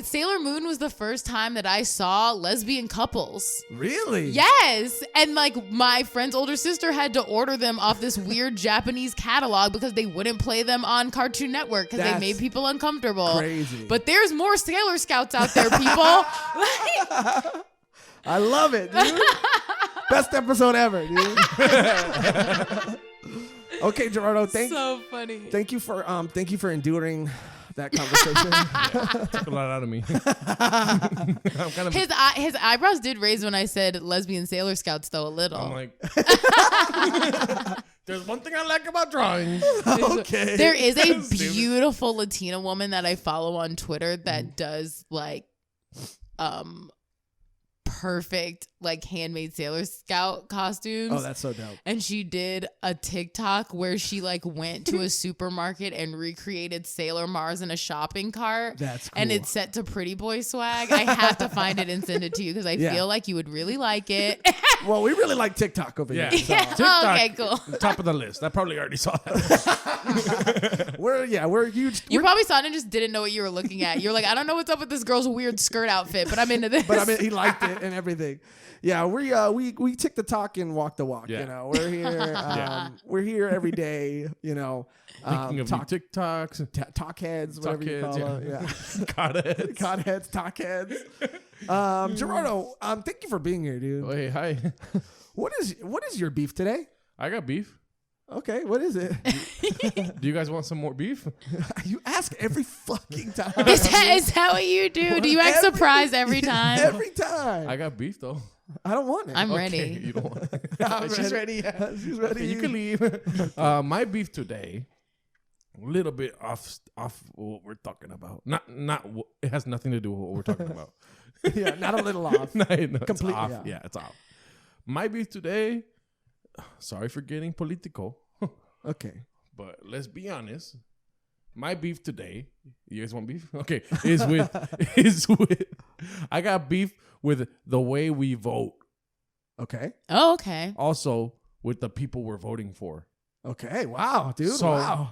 Sailor Moon was the first time that I saw lesbian couples. Really? Yes. And like my friend's older sister had to order them off this weird Japanese catalog because they wouldn't play them on Cartoon Network because they That's made people uncomfortable. crazy. But there's more Sailor Scouts out there, people. I love it, dude. Best episode ever, dude. Okay, Gerardo, So funny. thank you for enduring that conversation. Took a lot out of me. I'm kind of. His eyebrows did raise when I said lesbian Sailor Scouts, though, a little. I'm like. There's one thing I like about drawing. Okay. There is a beautiful Latina woman that I follow on Twitter that does like perfect like handmade Sailor Scout costumes. Oh, that's so dope. And she did a TikTok where she like went to a supermarket and recreated Sailor Mars in a shopping cart. That's cool. And it's set to Pretty Boy swag. I have to find it and send it to you because I feel like you would really like it. Well, we really like TikTok over Yeah. here. So. TikTok, Okay, cool. Top of the list. I probably already saw that. We're huge. You probably saw it and just didn't know what you were looking at. You're like, I don't know what's up with this girl's weird skirt outfit, but I'm into this. But I mean, he liked it and everything. Yeah, we tick the talk and walk the walk. Yeah. You know, we're here. We're here every day. You know, Thinking of new TikToks. talk heads, whatever you call them. Yeah, Godheads. cod heads, talk heads. Gerardo, thank you for being here, dude. Oh, hey, hi. What is your beef today? I got beef. Okay, what is it? Do you guys want some more beef? You ask every fucking time. Is that what you do? Do you act surprised every time? Every time. I got beef though. I don't want it. I'm Okay, ready. you don't want it. I'm She's ready. She's ready. Okay, you can leave. My beef today, a little bit off what we're talking about. It has nothing to do with what we're talking about. Yeah, not a little off. No, it's Completely off. off. Yeah, it's off. My beef today. Sorry for getting political, Okay. but let's be honest. My beef today. You guys want beef? Okay, is with. I got beef with the way we vote. Okay. Oh, okay. Also with the people we're voting for. Okay. Wow, dude. So- wow.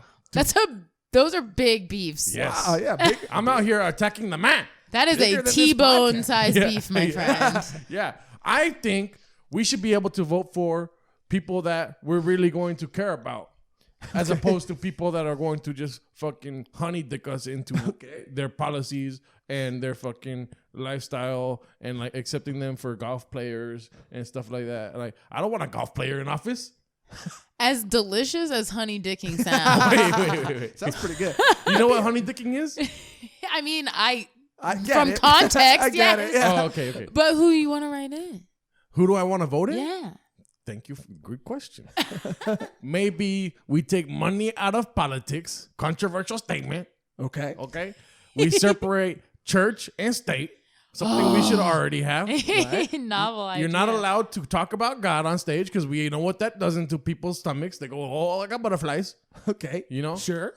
Those are big beefs. Yes. Wow. Yeah. Big. I'm out here attacking the man. That is Bigger a than this T-bone podcast. size beef, my friend. Yeah. I think we should be able to vote for people that we're really going to care about. As opposed to people that are going to just fucking honey dick us into their policies and their fucking lifestyle and like accepting them for golf players and stuff like that. Like, I don't want a golf player in office. As delicious as honey dicking sounds. Wait. Sounds pretty good. You know what honey dicking is? I mean, I get from it. context, I get yes. it. Yeah. Oh, okay. But who you want to write in? Who do I want to vote in? Yeah. Thank you. Good question. Maybe we take money out of politics. Controversial statement. Okay. Okay. We separate church and state. Something we should already have. Novel idea. You're not allowed to talk about God on stage because we know what that does into people's stomachs. They go, oh, I got butterflies. Okay. You know? Sure.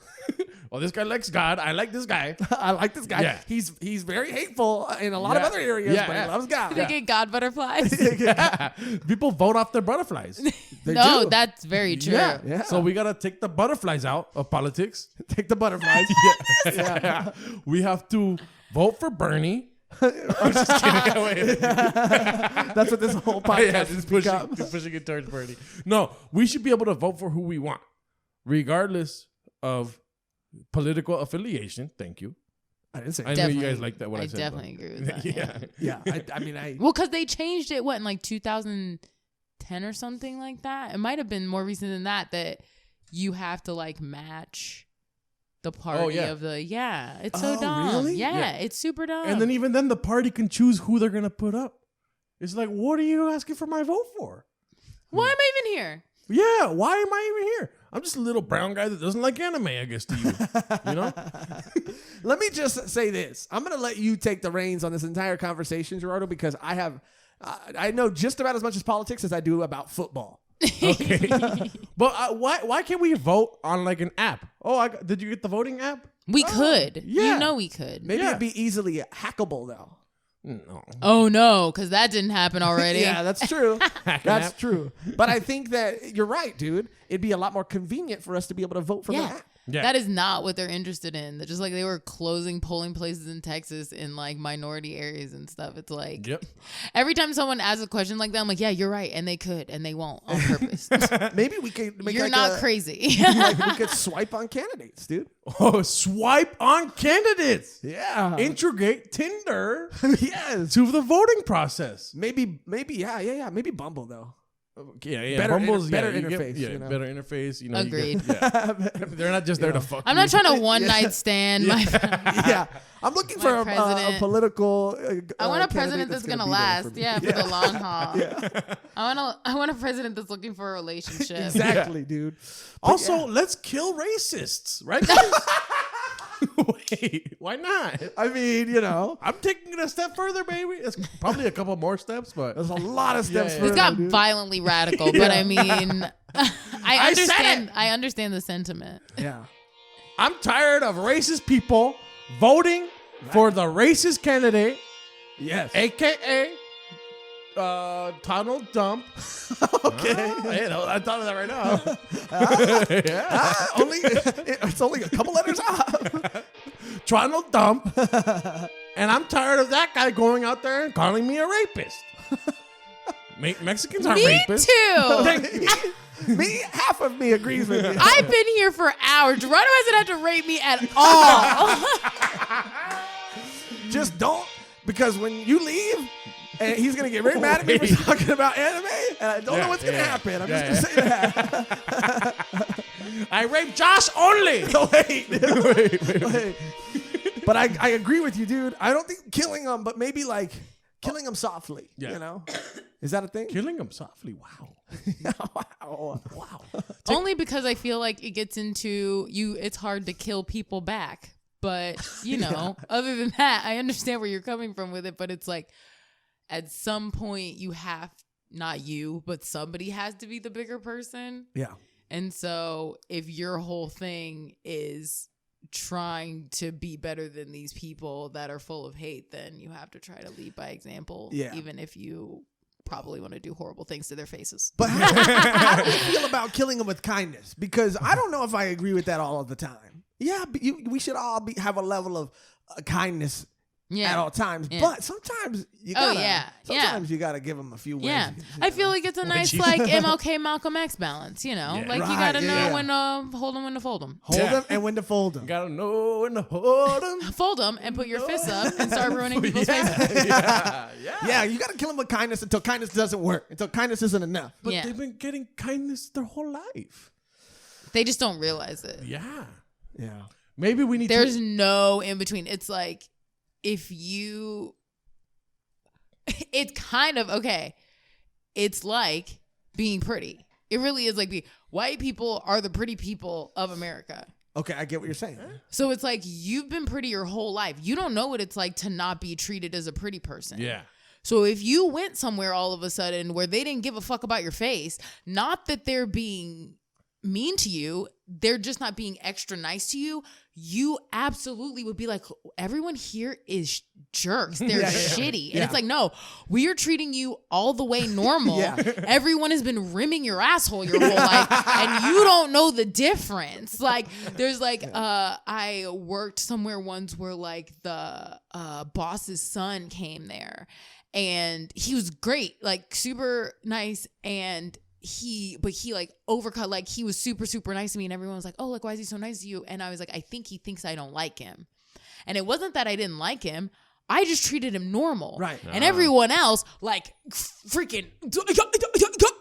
Oh, this guy likes God. I like this guy. I like this guy. Yeah. He's very hateful in a lot of Yeah. other areas, Yeah, but yeah. he loves God. They get God butterflies. People vote off their butterflies. They No, do. that's very true. Yeah. Yeah. So we got to take the butterflies out of politics. Take the butterflies. Yeah. We have to vote for Bernie. I'm just kidding. Wait. That's what this whole podcast Yeah, is just pushing it towards Bernie. No, we should be able to vote for who we want, regardless of political affiliation. Thank you. I didn't say I know you guys like that. What I said. definitely agree with that. Yeah. I mean, Well, because they changed it, in like 2010 or something like that. It might have been more recent than that you have to like match the party of the, it's so dumb. Really? Yeah, it's super dumb. And then even then the party can choose who they're going to put up. It's like, what are you asking for my vote for? why am I even here? Yeah, why am I even here? I'm just a little brown guy that doesn't like anime, I guess, to you. You know? let me just say this. I'm going to let you take the reins on this entire conversation, Gerardo, because I know just about as much as politics as I do about football. Okay. But why can't we vote on like an app? Oh, did you get the voting app? We could. yeah. You know we could. Maybe it'd be easily hackable, though. No. Oh, no, because that didn't happen already. Yeah, that's true. That's app. true. But I think that you're right, dude. It'd be a lot more convenient for us to be able to vote from the app. Yeah. That is not what they're interested in. They're just like they were closing polling places in Texas in like minority areas and stuff. It's like every time someone asks a question like that, I'm like, yeah, you're right. And they could and they won't on purpose. Maybe we could make You're not crazy. like we could swipe on candidates, dude. Oh, swipe on candidates. Yeah. Integrate Tinder yes. to the voting process. Maybe, yeah. Maybe Bumble, though. Yeah. Better Bumble's better you get- interface, you know? better interface. You know, Agreed. They're not just there to fuck. I'm you. not trying to one night stand. Yeah. I'm looking for a president. political. I want a candidate president that's gonna be there last. for me. Yeah, for the long haul. I want a president that's looking for a relationship. Exactly, dude. Also, let's kill racists, right? guys? Wait, why not? I mean, you know, I'm taking it a step further, baby. It's probably a couple more steps, but there's a lot of steps. Yeah. further, This got dude. violently radical, but I mean, I said understand. it. I understand the sentiment. Yeah. I'm tired of racist people voting for the racist candidate, Yes. aka Donald Dump. Okay. I thought of that right now. It's only a couple letters off. Donald Dump. And I'm tired of that guy going out there and calling me a rapist. Mexicans aren't Me rapists. too. Half of me agrees with you. I've been here for hours. Gerardo hasn't had to rape me at all. Just don't, because when you leave, and he's gonna get very mad at me for talking about anime, and I don't know what's gonna happen. I'm just gonna say that. I raped Josh only. Wait. But I agree with you, dude. I don't think killing them, but maybe like killing them softly. Yeah. You know, is that a thing? Killing him softly. Wow. Wow. Only because I feel like it gets into you. It's hard to kill people back. But, you know, other than that, I understand where you're coming from with it. But it's like at some point you have, not you, but somebody has to be the bigger person. Yeah. And so if your whole thing is trying to be better than these people that are full of hate, then you have to try to lead by example. Yeah. Even if you probably want to do horrible things to their faces. But how do you feel about killing them with kindness? Because I don't know if I agree with that all of the time. Yeah, but we should all have a level of kindness at all times. Yeah. But sometimes you gotta. Sometimes you gotta give them a few wins. Yeah, I feel like it's a nice like MLK Malcolm X balance. You know, like you gotta know when to hold them, when to fold them. Hold them and when to fold them. Gotta know when to hold them. Fold them and put your fists up and start ruining people's faces. Yeah, you gotta kill them with kindness until kindness doesn't work. Until kindness isn't enough. But they've been getting kindness their whole life. They just don't realize it. Yeah. Yeah. Maybe we need There's no in between. It's like if you it's kind of okay. It's like being pretty. It really is like white people are the pretty people of America. Okay, I get what you're saying. So it's like you've been pretty your whole life. You don't know what it's like to not be treated as a pretty person. Yeah. So if you went somewhere all of a sudden where they didn't give a fuck about your face, not that they're being mean to you, they're just not being extra nice to you, you absolutely would be like, everyone here is jerks. They're shitty. And it's like, no, we are treating you all the way normal. Everyone has been rimming your asshole your whole life and you don't know the difference. Like there's like, I worked somewhere once where like the boss's son came there and he was great, like super nice, and he like overcut, like he was super, super nice to me, and everyone was like, oh, like, why is he so nice to you? And I was like, I think he thinks I don't like him. And it wasn't that I didn't like him. I just treated him normal. Right. And everyone else, like, freaking,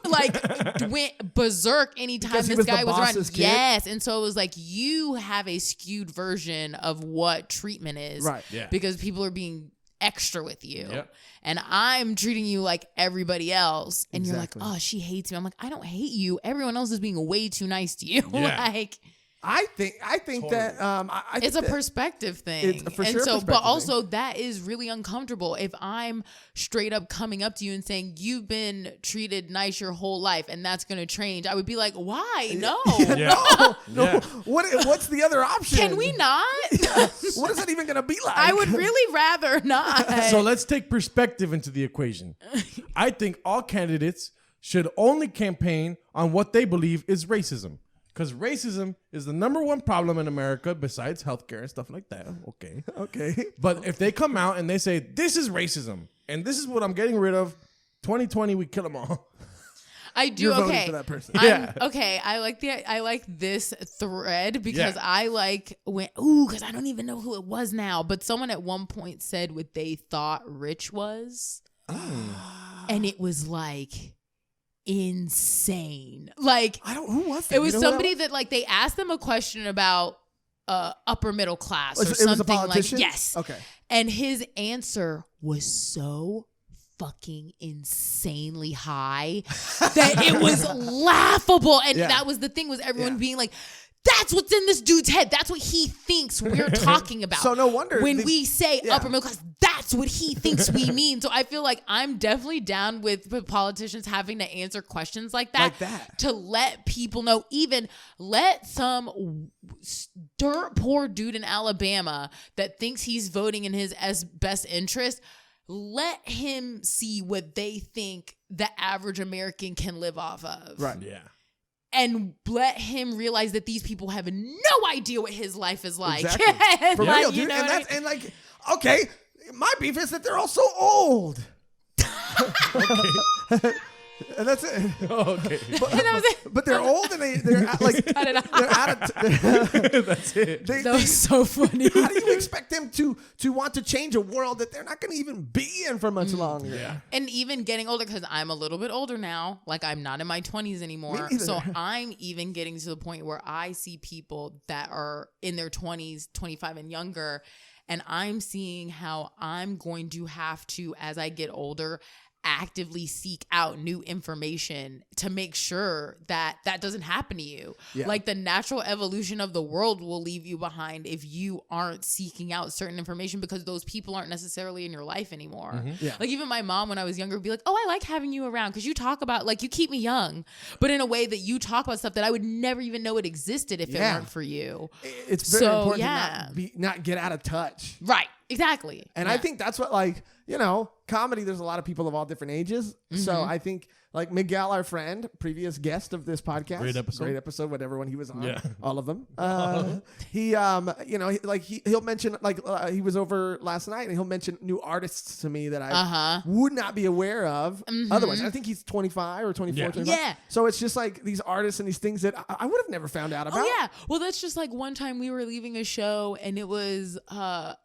like, went berserk anytime Because he this was the guy was around. boss's kid? Yes. And so it was like, you have a skewed version of what treatment is. Right. Yeah. Because people are being extra with you. Yep. And I'm treating you like everybody else. And Exactly. you're like, oh, she hates me. I'm like, I don't hate you. Everyone else is being way too nice to you. Yeah. Like, I think that I think it's a that- perspective thing. It's for and sure a so, perspective but also that is really uncomfortable. If I'm straight up coming up to you and saying, you've been treated nice your whole life and that's going to change, I would be like, why? No. Yeah. No. Yeah. What's the other option? Can we not? What is that even going to be like? I would really rather not. So let's take perspective into the equation. I think all candidates should only campaign on what they believe is racism. Because racism is the number one problem in America besides healthcare and stuff like that. Okay. Okay. But if they come out and they say, this is racism and this is what I'm getting rid of, 2020, we kill them all. I do. You're voting Okay. for that person. Yeah. Okay. I like this thread because Yeah. I because I don't even know who it was now, but someone at one point said what they thought rich was. And it was like insane. Like, Who was that? it was You know who somebody that like they asked them a question about upper middle class or It was a something like politician? yes. Okay. And his answer was so fucking insanely high that it was laughable. And Yeah. that was the thing, was everyone Yeah. being like, that's what's in this dude's head. That's what he thinks we're talking about. So no wonder when we say yeah. upper middle class, that's what he thinks we mean. So I feel like I'm definitely down with politicians having to answer questions like that. To let people know, even let some dirt poor dude in Alabama that thinks he's voting in his best interest, let him see what they think the average American can live off of. Right. Yeah. And let him realize that these people have no idea what his life is like. Exactly. For Like, real, you dude. know And what I that's and like, okay, my beef is that they're all so old. And that's it. Okay. But they're old and they're like Cut it off. they're out of That's it. That was so funny. how do you expect them to want to change a world that they're not going to even be in for much longer? Yeah. And even getting older, because I'm a little bit older now. Like, I'm not in my 20s anymore. Me neither. So I'm even getting to the point where I see people that are in their 20s, 25 and younger. And I'm seeing how I'm going to have to, as I get older, actively seek out new information to make sure that that doesn't happen to you. Yeah. Like, the natural evolution of the world will leave you behind if you aren't seeking out certain information, because those people aren't necessarily in your life anymore. Yeah. Like, even my mom, when I was younger, would be like, oh, I like having you around because you talk about, like, you keep me young, but in a way that you talk about stuff that I would never even know it existed if it Yeah. weren't for you. It's very So, important yeah. to not get out of touch. Right. Exactly. And Yeah. I think that's what, like, you know, comedy, there's a lot of people of all different ages. So I think, like, Miguel, our friend, previous guest of this podcast. Great episode. Whatever one he was on. Yeah. All of them. He, you know, he'll mention, like, he was over last night and he'll mention new artists to me that I would not be aware of otherwise. And I think he's 25 or 24, Yeah. 25. Yeah. So it's just like these artists and these things that I would have never found out about. Oh yeah. Well, that's just like one time we were leaving a show and it was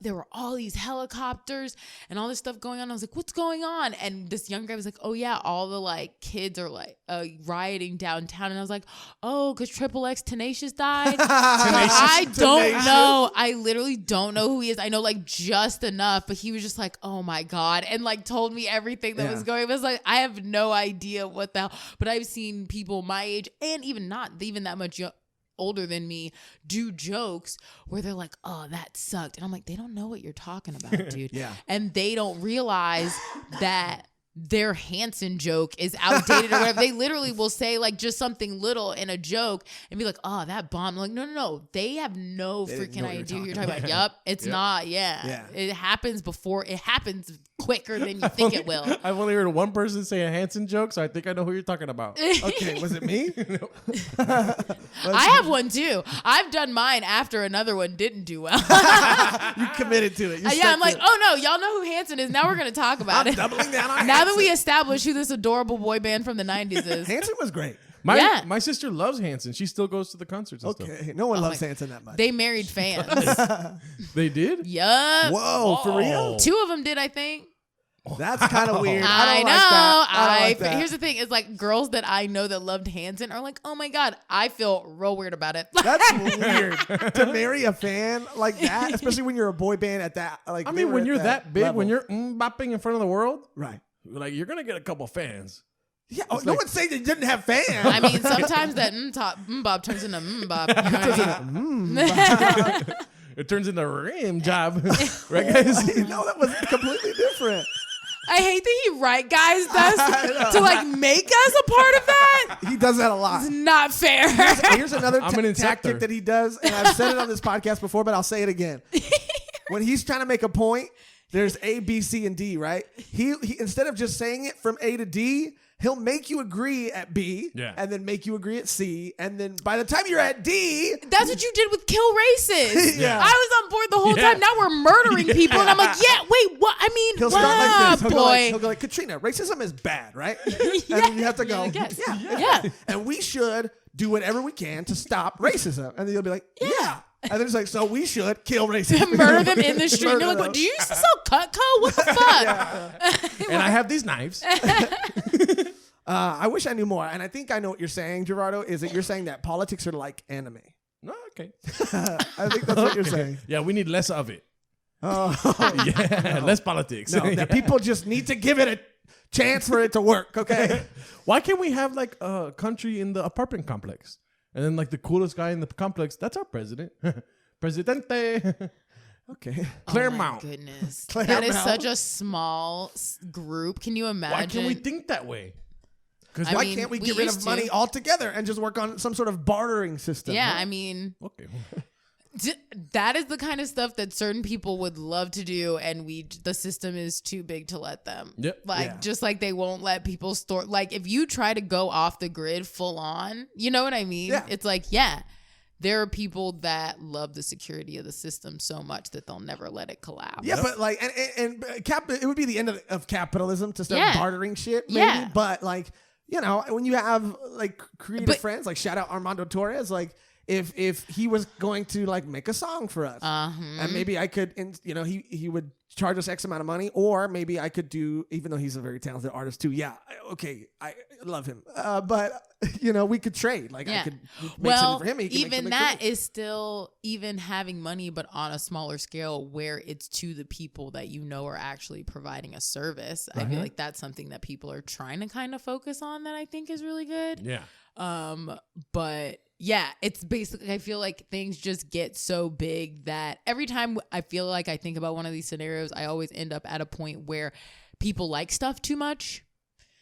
there were all these helicopters and all this stuff going on. I was like, what's going on? And this young guy was like, oh yeah, all the like kids are like rioting downtown. And I was like, oh, because Triple X Tenacious died. I don't know. I literally don't know who he is. I know like just enough, but he was just like, oh my God. And like told me everything that was going on. It was like, I have no idea what the hell. But I've seen people my age and even not even that much older than me do jokes where they're like, oh, that sucked. And I'm like, they don't know what you're talking about, dude. Yeah. And they don't realize that their Hanson joke is outdated or whatever. They literally will say like just something little in a joke and be like, oh, that bomb. I'm like, no. They have no freaking idea who you're talking about. Yup. It's not. Yeah. It happens before. It happens quicker than you think it will. I've only heard one person say a Hanson joke, so I think I know who you're talking about. Okay. Was it me? I have one too. I've done mine after another one didn't do well. You committed to it. You Yeah, stuck I'm to like, it. oh no, y'all know who Hanson is. Now we're going to talk about I'm it. doubling down on Now that Hanson. we established who this adorable boy band from the 90s is. Hanson was great. My sister loves Hanson. She still goes to the concerts and stuff. Okay, no one loves Hanson that much. They married fans. They did? Yup. Whoa, for real? 2 of them did, I think. That's kind of weird. I know. Like that. I don't like that. Here's the thing: is like girls that I know that loved Hanson are like, oh my god, I feel real weird about it. That's weird to marry a fan like that, especially when you're a boy band at that. Like, I mean, when you're that big, level. when you're bopping in front of the world, right? Like you're gonna get a couple fans. Yeah. Oh, no one's saying they didn't have fans. I mean, sometimes that bop turns into bop. You know what I mean? It turns into rim job, right, guys? No, that was completely different. I hate that he guys does to like make us a part of that. He does that a lot. It's not fair. Here's another I'm an tactic that he does, and I've said it on this podcast before, but I'll say it again. When he's trying to make a point, there's A, B, C, and D, right? He instead of just saying it from A to D, he'll make you agree at B, and then make you agree at C, and then by the time you're at D, that's what you did with kill races. Yeah. I was on board the whole time. Now we're murdering people, and I'm like, wait, what? I mean, he'll start like this. boy. He'll go like, Katrina, racism is bad, right? And then you have to go, yeah. And we should do whatever we can to stop racism. And then you'll be like, yeah. And then it's like, so we should kill racism. Murder them in the street. You're like, what, do you used to sell Cutco? What the fuck? And I have these knives. I wish I knew more. And I think I know what you're saying, Gerardo, is that you're saying that politics are like anime. No, okay. I think that's what you're saying. Yeah, we need less of it. Oh, yeah, less politics. No, that people just need to give it a chance for it to work, okay? Why can't we have like a country in the apartment complex? And then like the coolest guy in the complex, that's our president. Presidente. Okay. Claremont. Oh my goodness. Claremont. That is such a small group. Can you imagine? Why can't we think that way? Because why can't we get rid of money altogether and just work on some sort of bartering system? Yeah, huh? I mean, Okay. that is the kind of stuff that certain people would love to do, and the system is too big to let them. Yep. Like, just like they won't let people store. Like, if you try to go off the grid full on, you know what I mean? Yeah. It's like, there are people that love the security of the system so much that they'll never let it collapse. Yeah, but like, and it would be the end of capitalism to start bartering shit, maybe. Yeah. But like, you know, when you have like creative friends, like shout out Armando Torres, like if he was going to like make a song for us, and maybe I could, you know, he would charge us X amount of money, or maybe I could do, even though he's a very talented artist too. Yeah, okay, I love him, but you know, we could trade. Like I could make something for him. He could even make that for me. is still even having money, but on a smaller scale, where it's to the people that you know are actually providing a service. I feel like that's something that people are trying to kind of focus on. That I think is really good. Yeah. But yeah, it's basically, I feel like things just get so big that every time I feel like I think about one of these scenarios, I always end up at a point where people like stuff too much.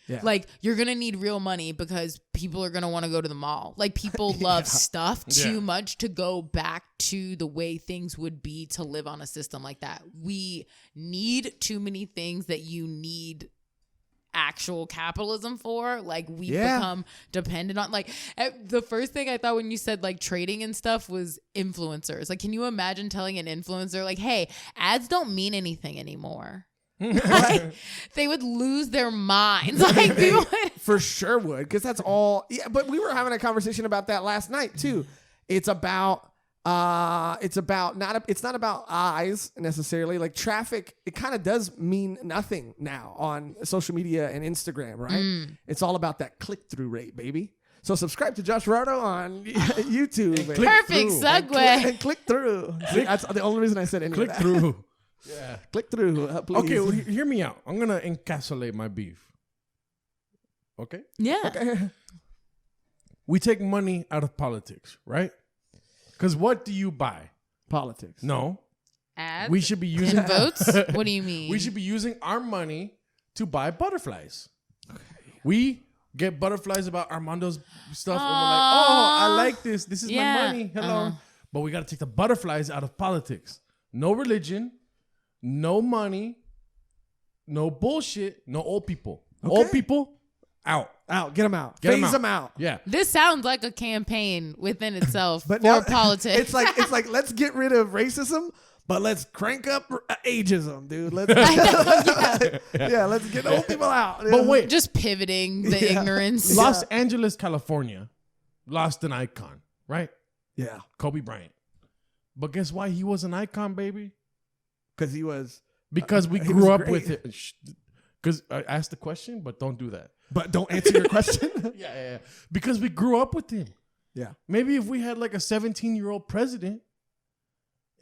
Yeah. Like, you're going to need real money because people are going to want to go to the mall. Like, people love stuff too much to go back to the way things would be to live on a system like that. We need too many things that you need actual capitalism for. Like, we become dependent on, like, the first thing I thought when you said like trading and stuff was influencers. Like, can you imagine telling an influencer like, hey, ads don't mean anything anymore? Like, they would lose their minds. Like, they for sure would, because that's all. Yeah, but we were having a conversation about that last night too. It's about it's not about eyes necessarily. Like, traffic, it kind of does mean nothing now on social media and Instagram, right? It's all about that click-through rate, baby. So subscribe to Joshrardo on YouTube. Perfect segue. And click through. That's the only reason I said any click of that. through. Yeah. Click through, please. Okay, well, hear me out. I'm going to encapsulate my beef. Okay? Yeah. Okay. We take money out of politics, right? Because what do you buy? Politics. No. Ads? We should be using votes? What do you mean? We should be using our money to buy butterflies. Okay. We get butterflies about Armando's stuff, and we're like, oh, I like this. This is my money. Hello. But we got to take the butterflies out of politics. No religion, no money, no bullshit, no old people. Okay. Old people, out. Out. Get them out. Phase them out. Yeah. This sounds like a campaign within itself but for politics. It's like let's get rid of racism, But let's crank up ageism, dude. Let's yeah. let's get old people out. But wait, Just pivoting the ignorance. Los Angeles, California, lost an icon, right? Yeah, Kobe Bryant. But guess why he was an icon, baby? because he was. Because we he grew was up great. with it. Because I asked the question, but don't do that. But don't answer your question. Yeah. Because we grew up with him. Yeah. Maybe if we had like a 17-year-old president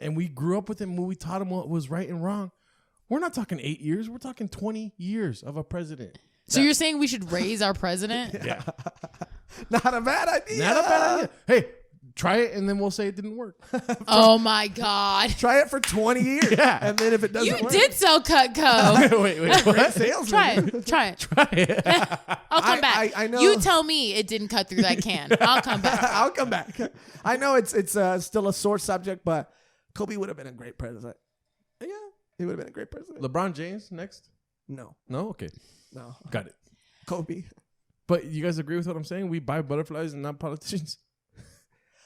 and we grew up with him and we taught him what was right and wrong, we're not talking 8 years. We're talking 20 years of a president. So you're saying we should raise our president? Yeah. Not a bad idea. Not a bad idea. Hey, try it and then we'll say it didn't work. Oh my God. Try it for 20 years. Yeah. And then if it doesn't You work. did sell Cutco. wait. What? Salesman. Try it. Try it. I'll come back. I know. You tell me it didn't cut through that can. I'll come back. I'll come back. I know it's still a sore subject, but Kobe would have been a great president. Yeah, he would have been a great president. LeBron James next? No, Okay. no, Got it. Kobe. But you guys agree with what I'm saying? We buy butterflies and not politicians?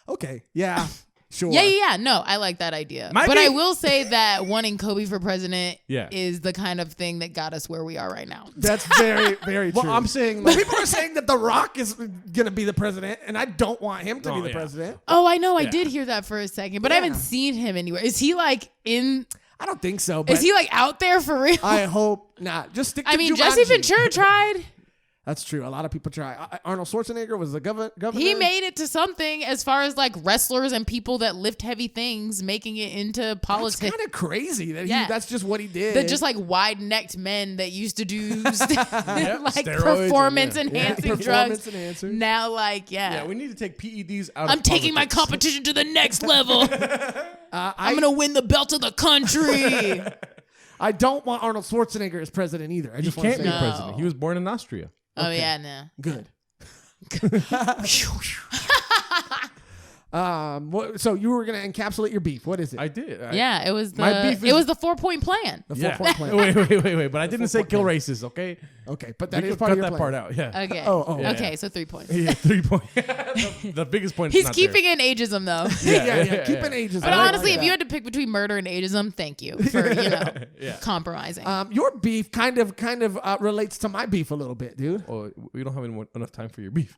Okay, yeah, sure. Yeah. No, I like that idea. Might but be- I will say that wanting Kobe for president Yeah. is the kind of thing that got us where we are right now. That's very, very true. Well, I'm saying But like, people are saying that The Rock is gonna be the president, and I don't want him to be the yeah. president. Oh, I know. I Yeah. did hear that for a second, but I Yeah. haven't seen him anywhere. Is he like in? I don't think so. But Is he like out there for real? I hope not. Just stick to I mean, Jumanji. Jesse Ventura tried. That's true. A lot of people try. Arnold Schwarzenegger was the governor. He made it to something as far as like wrestlers and people that lift heavy things making it into It's politics. kind of crazy that Yeah. that's just what he did. The just like wide-necked men that used to do like steroids performance and, enhancing performance drugs. enhancers. Now, like, yeah, we need to take PEDs out I'm of taking my politics. competition to the next level. I'm gonna win the belt of the country. I don't want Arnold Schwarzenegger as president either. I He just want can't to be say No. president. He was born in Austria. Oh yeah, no. good. So you were gonna encapsulate your beef. What is it? I did. Yeah, it was the My beef is- it was the 4-point plan. the Yeah. 4-point plan. Wait. But I didn't say 4-point kill plan. racists, okay? Okay, but We that is can part cut of your that plan. part out. Yeah. Okay. Oh, yeah. Okay, so 3 points. Yeah, 3 points. the biggest point is He's not keeping in ageism though. there. Yeah. Keeping ages. But I like honestly, if that. you had to pick between murder and ageism, thank you for Yeah. compromising. Your beef kind of relates to my beef a little bit, dude. Oh, we don't have enough time for your beef.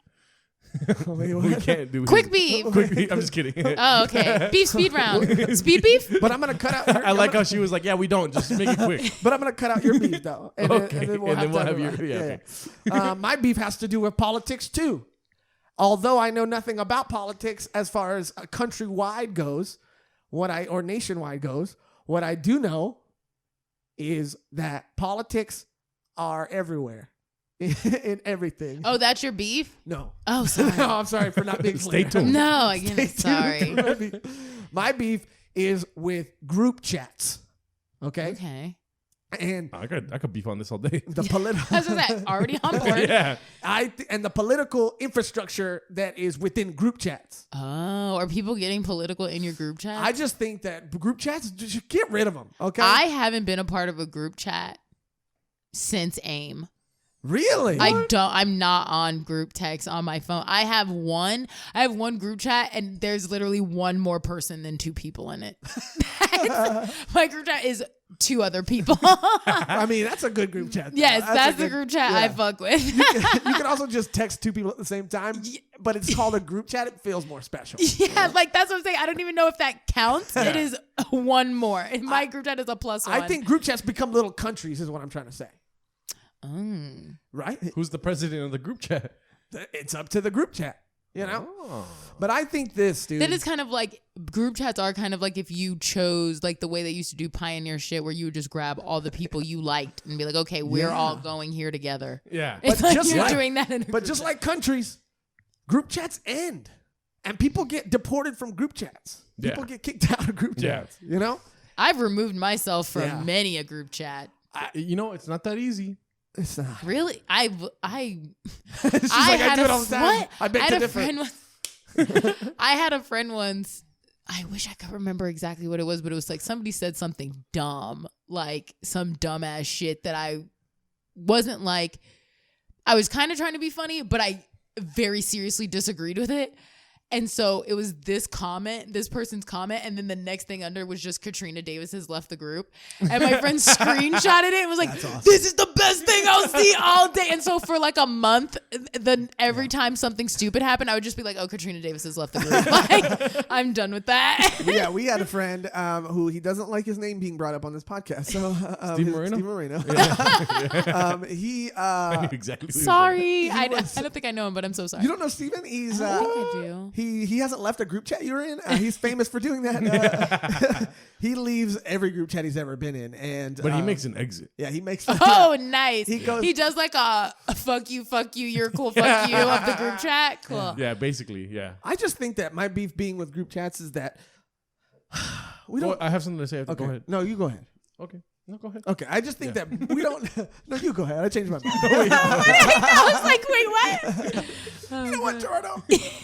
Wait, We what? can't do Quick beef. Quick beef. I'm just kidding. Oh, okay. Beef speed round. Speed beef? But I'm gonna cut out. I like how she was like, yeah, we don't. Just make it quick. But I'm gonna cut out your beef though. And Okay. then we'll And then we'll time have for your- mine. yeah, My beef has to do with politics too. Although I know nothing about politics as far as countrywide goes, or nationwide goes, what I do know is that politics are everywhere. In everything. Oh, that's your beef? No. Oh, sorry. No, I'm sorry for not being Stay clear. tuned. No, again, sorry. My beef is with group chats. Okay? Okay. And I could beef on this all day. the political That's that. Already on board. Yeah. and the political infrastructure that is within group chats. Oh, are people getting political in your group chat? I just think that group chats, just get rid of them. Okay? I haven't been a part of a group chat since AIM. Really? I'm not on group text on my phone. I have one group chat and there's literally one more person than 2 people in it. My group chat is 2 other people. I mean, that's a good group chat. though. Yes, that's a the good- group chat yeah. I fuck with. You can also just text 2 people at the same time, but it's called a group chat. It feels more special. Yeah, like that's what I'm saying. I don't even know if that counts. It is one more. And my group chat is a +1. I think group chats become little countries is what I'm trying to say. Right? Who's the president of the group chat? It's up to the group chat, you know? Oh. But I think this, dude. Then it's kind of like group chats are kind of like if you chose like the way they used to do pioneer shit where you would just grab all the people you liked and be like, okay, we're all going here together. Yeah. It's like just you're like- doing that in a But group just chat. like countries, group chats end. And people get deported from group chats. People Yeah. get kicked out of group Yeah. chats, you know? I've removed myself from Yeah. many a group chat. It's not that easy. It's not. Really? I She's like, I do it all the time. what? I beg to had a differ. friend once. I had a friend once. I wish I could remember exactly what it was, but it was like somebody said something dumb, like some dumbass shit that I wasn't like. I was kind of trying to be funny, but I very seriously disagreed with it. And so it was this person's comment, and then the next thing under was just Katrina Davis has left the group. And my friend screenshotted it and was like, awesome. This is the best thing I'll see all day. And so for like a month, then every time something stupid happened, I would just be like, oh, Katrina Davis has left the group. Like, I'm done with that. Yeah, we had a friend who he doesn't like his name being brought up on this podcast. So Steve Marino? Steve Marino. He I knew exactly. Sorry. I don't think I know him, but I'm so sorry. You don't know Steven? He's I think I do. He hasn't left a group chat you're in. He's famous for doing that. He leaves every group chat he's ever been in, but he makes an exit. Yeah, he makes. Oh, nice. He does like a fuck you, you're cool, fuck you of the group chat. Cool. Yeah, basically, yeah. I just think that my beef being with group chats is that we don't. I have something to say. Okay. Go ahead. No, you go ahead. Okay. No, go ahead. Okay, I just think that we don't. No, you go ahead. I changed my mind. I was like, wait, what? You know what, Gerardo?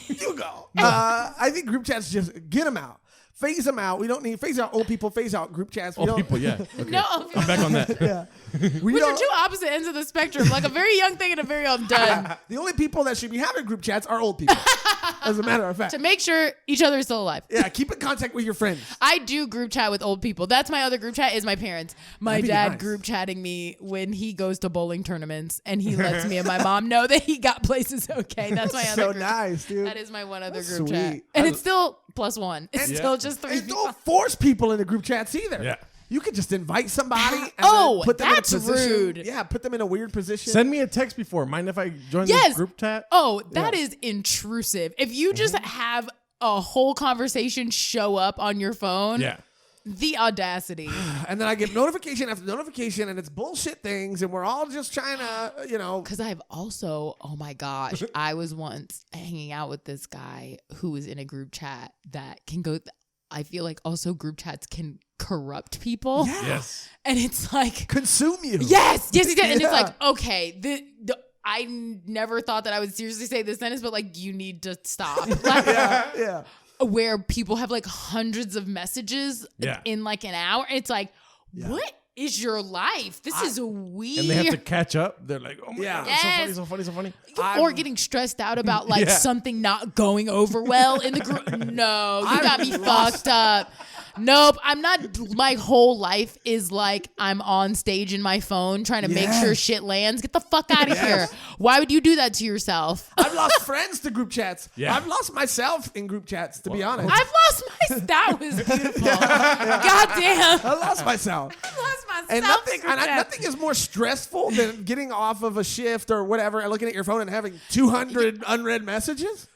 You go. I think group chats, just get them out. Phase them out. We don't need phase out old people. Phase out group chats. Old people, yeah. Okay. No, I'm back on that. Yeah. Which are two opposite ends of the spectrum, like a very young thing and a very old done. The only people that should be having group chats are old people, as a matter of fact. To make sure each other is still alive. Yeah, keep in contact with your friends. I do group chat with old people. That's my other group chat is my parents. My dad nice. group chatting me when he goes to bowling tournaments, and he lets me and my mom know that he got places okay. That's my other group nice, dude. That is my one other That's group sweet. chat. And it's still +1. It's still just 3 And people. don't force people into group chats either. Yeah. You could just invite somebody and then put them that's in a position. rude. Yeah, put them in a weird position. Send me a text before. Mind if I join this group chat? Oh, that is intrusive. If you just have a whole conversation show up on your phone, the audacity. And then I get notification after notification, and it's bullshit things, and we're all just trying to, Because I've also, oh my gosh, I was once hanging out with this guy who was in a group chat that can go. I feel like also group chats can corrupt people. Yeah. Yes. And it's like consume you. Yes. And it's like, okay, I never thought that I would seriously say this sentence, but like, you need to stop. Like, Yeah. Where people have like hundreds of messages in like an hour. It's like, what is your life? This is weird. And they have to catch up. They're like, oh my God, it's so funny. Or getting stressed out about like something not going over well in the group. No, you got me fucked up. Nope, I'm not. My whole life is like I'm on stage in my phone trying to make sure shit lands. Get the fuck out of here. Why would you do that to yourself? I've lost friends to group chats. Yeah. I've lost myself in group chats, to be honest. I've lost my. That was beautiful. God damn. I lost myself. I lost myself. And nothing is more stressful than getting off of a shift or whatever and looking at your phone and having 200 unread messages.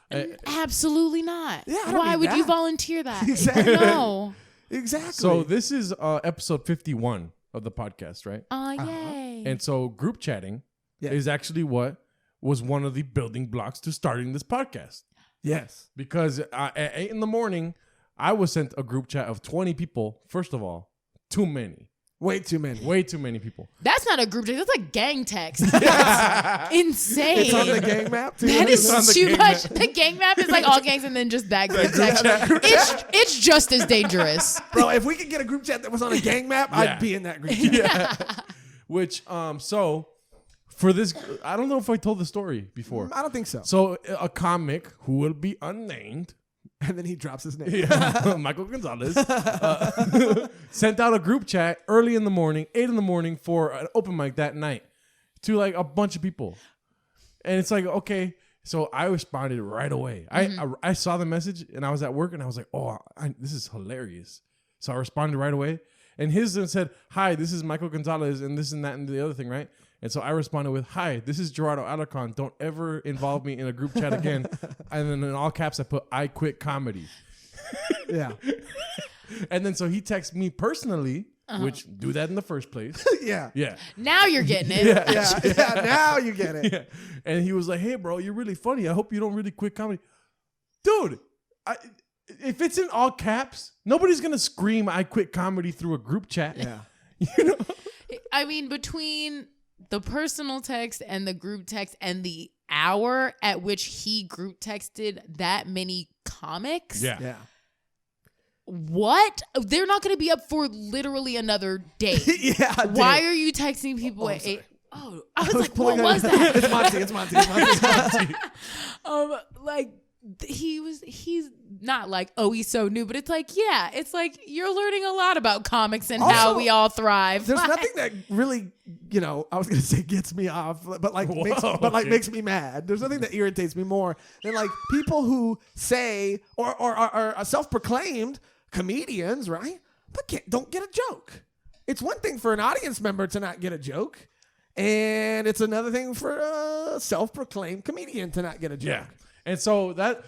Absolutely not. Yeah, why would you volunteer that? Exactly. No. Exactly. So this is episode 51 of the podcast, right? Yay. And so group chatting is actually what was one of the building blocks to starting this podcast. Yes. Because at 8 in the morning, I was sent a group chat of 20 people. First of all, too many. Way too many. Way too many people. That's not a group text. That's a gang text. That's insane. It's on the gang map, too. That is on the too gang much. map. The gang map is like all gangs and then just that group text. It's just as dangerous. Bro, if we could get a group chat that was on a gang map, I'd be in that group chat. Which, so for this, I don't know if I told the story before. I don't think so. So a comic who will be unnamed, And then he drops his name. Michael Gonzalez, sent out a group chat early in the morning, 8 in the morning for an open mic that night to like a bunch of people. And it's like, okay. So I responded right away. I saw the message and I was at work and I was like, oh, this is hilarious. So I responded right away. And his then said, hi, this is Michael Gonzalez and this and that and the other thing, right? And so I responded with, hi, this is Gerardo Alarcon. Don't ever involve me in a group chat again. And then in all caps, I put, I quit comedy. Yeah. And then so he texted me personally, which do that in the first place. Yeah. Yeah. Now you're getting it. Yeah. Now you get it. Yeah. And he was like, hey, bro, you're really funny. I hope you don't really quit comedy. Dude, if it's in all caps, nobody's going to scream, I quit comedy through a group chat. Yeah. You know? I mean, between the personal text and the group text and the hour at which he group texted that many comics. Yeah. Yeah. What? They're not going to be up for literally another day. Yeah. Why are you texting people at 8? Oh, I was like, what pulling was on- that? It's Monty. Like, he's not like, oh, he's so new, but it's like, yeah, it's like you're learning a lot about comics and how we all thrive. There's nothing that really, I was gonna say gets me off, but makes me mad. There's nothing that irritates me more than like people who say or are self-proclaimed comedians, right? But don't get a joke. It's one thing for an audience member to not get a joke, and it's another thing for a self-proclaimed comedian to not get a joke. Yeah. And so that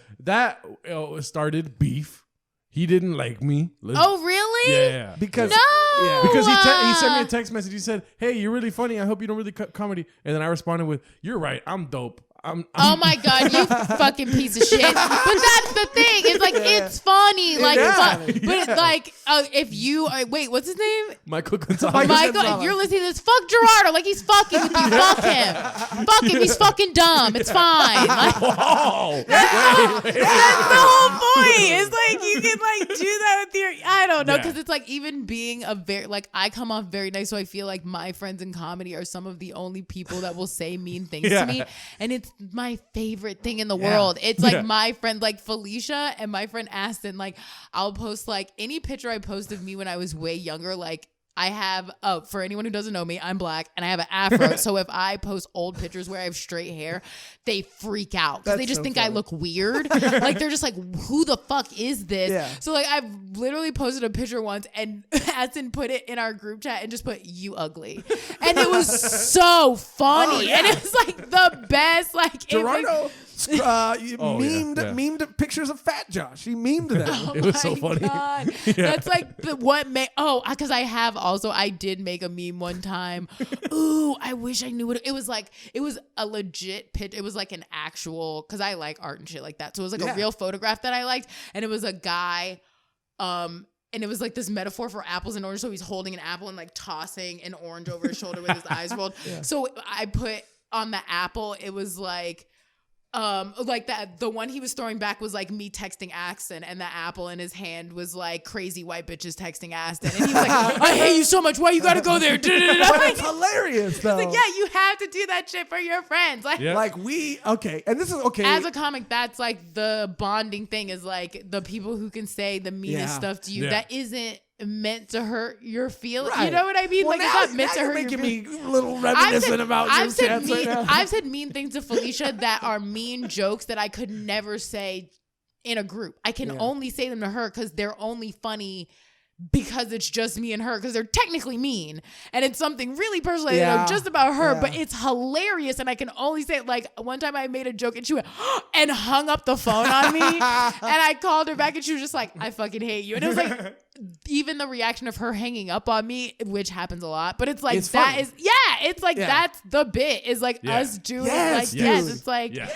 started beef. He didn't like me. Oh, really? Yeah. Because he sent me a text message. He said, "Hey, you're really funny. I hope you don't really cut comedy." And then I responded with, "You're right. I'm dope. Oh my God, you fucking piece of shit." But that's the thing. It's like, it's funny. Like, but like, if you wait, what's his name? Michael Gonzalez. Michael, you're listening to this. Fuck Gerardo. Like, he's fucking with you. Fuck him. Fuck him. He's fucking dumb. It's fine. Like, Whoa. That's the whole point. It's like you can like do that with your. I don't know, because it's like even being a very like I come off very nice, so I feel like my friends in comedy are some of the only people that will say mean things to me, and it's my favorite thing in the world. It's like my friend like Felicia and my friend Aston, like I'll post like any picture I post of me when I was way younger. Like I have, for anyone who doesn't know me, I'm black and I have an afro. So if I post old pictures where I have straight hair, they freak out because they just think I look weird. Like they're just like, who the fuck is this? Yeah. So like I've literally posted a picture once and Aston put it in our group chat and just put, "You ugly." And it was so funny. And it was like the best. Like Gerardo memed pictures of Fat Josh. He memed them. It was so funny. That's like because I did make a meme one time. Ooh, I wish I knew what it was like. It was a legit pitch. It was like an actual, because I like art and shit like that. So it was like a real photograph that I liked. And it was a guy, and it was like this metaphor for apples and oranges. So he's holding an apple and like tossing an orange over his shoulder with his eyes rolled. So I put on the apple, it was like that the one he was throwing back was like me texting Aston, and the apple in his hand was like crazy white bitches texting Aston, and he was like, "I hate you so much, why you gotta go there?" But it's hilarious though. It's like, yeah, you have to do that shit for your friends. Like, and this is okay. As a comic, that's like the bonding thing, is like the people who can say the meanest stuff to you that isn't meant to hurt your feelings. Right. You know what I mean? Well, like, it's not meant to hurt your feelings. Making me a little reminiscent about your chats right now. I've said mean things to Felicia that are mean jokes that I could never say in a group. I can only say them to her because they're only funny because it's just me and her, because they're technically mean and it's something really personal, just about her, but it's hilarious and I can only say it. Like one time I made a joke and she went and hung up the phone on me and I called her back and she was just like, "I fucking hate you." And it was like even the reaction of her hanging up on me, which happens a lot, but it's like it's that's the bit, is like us doing it's like dude.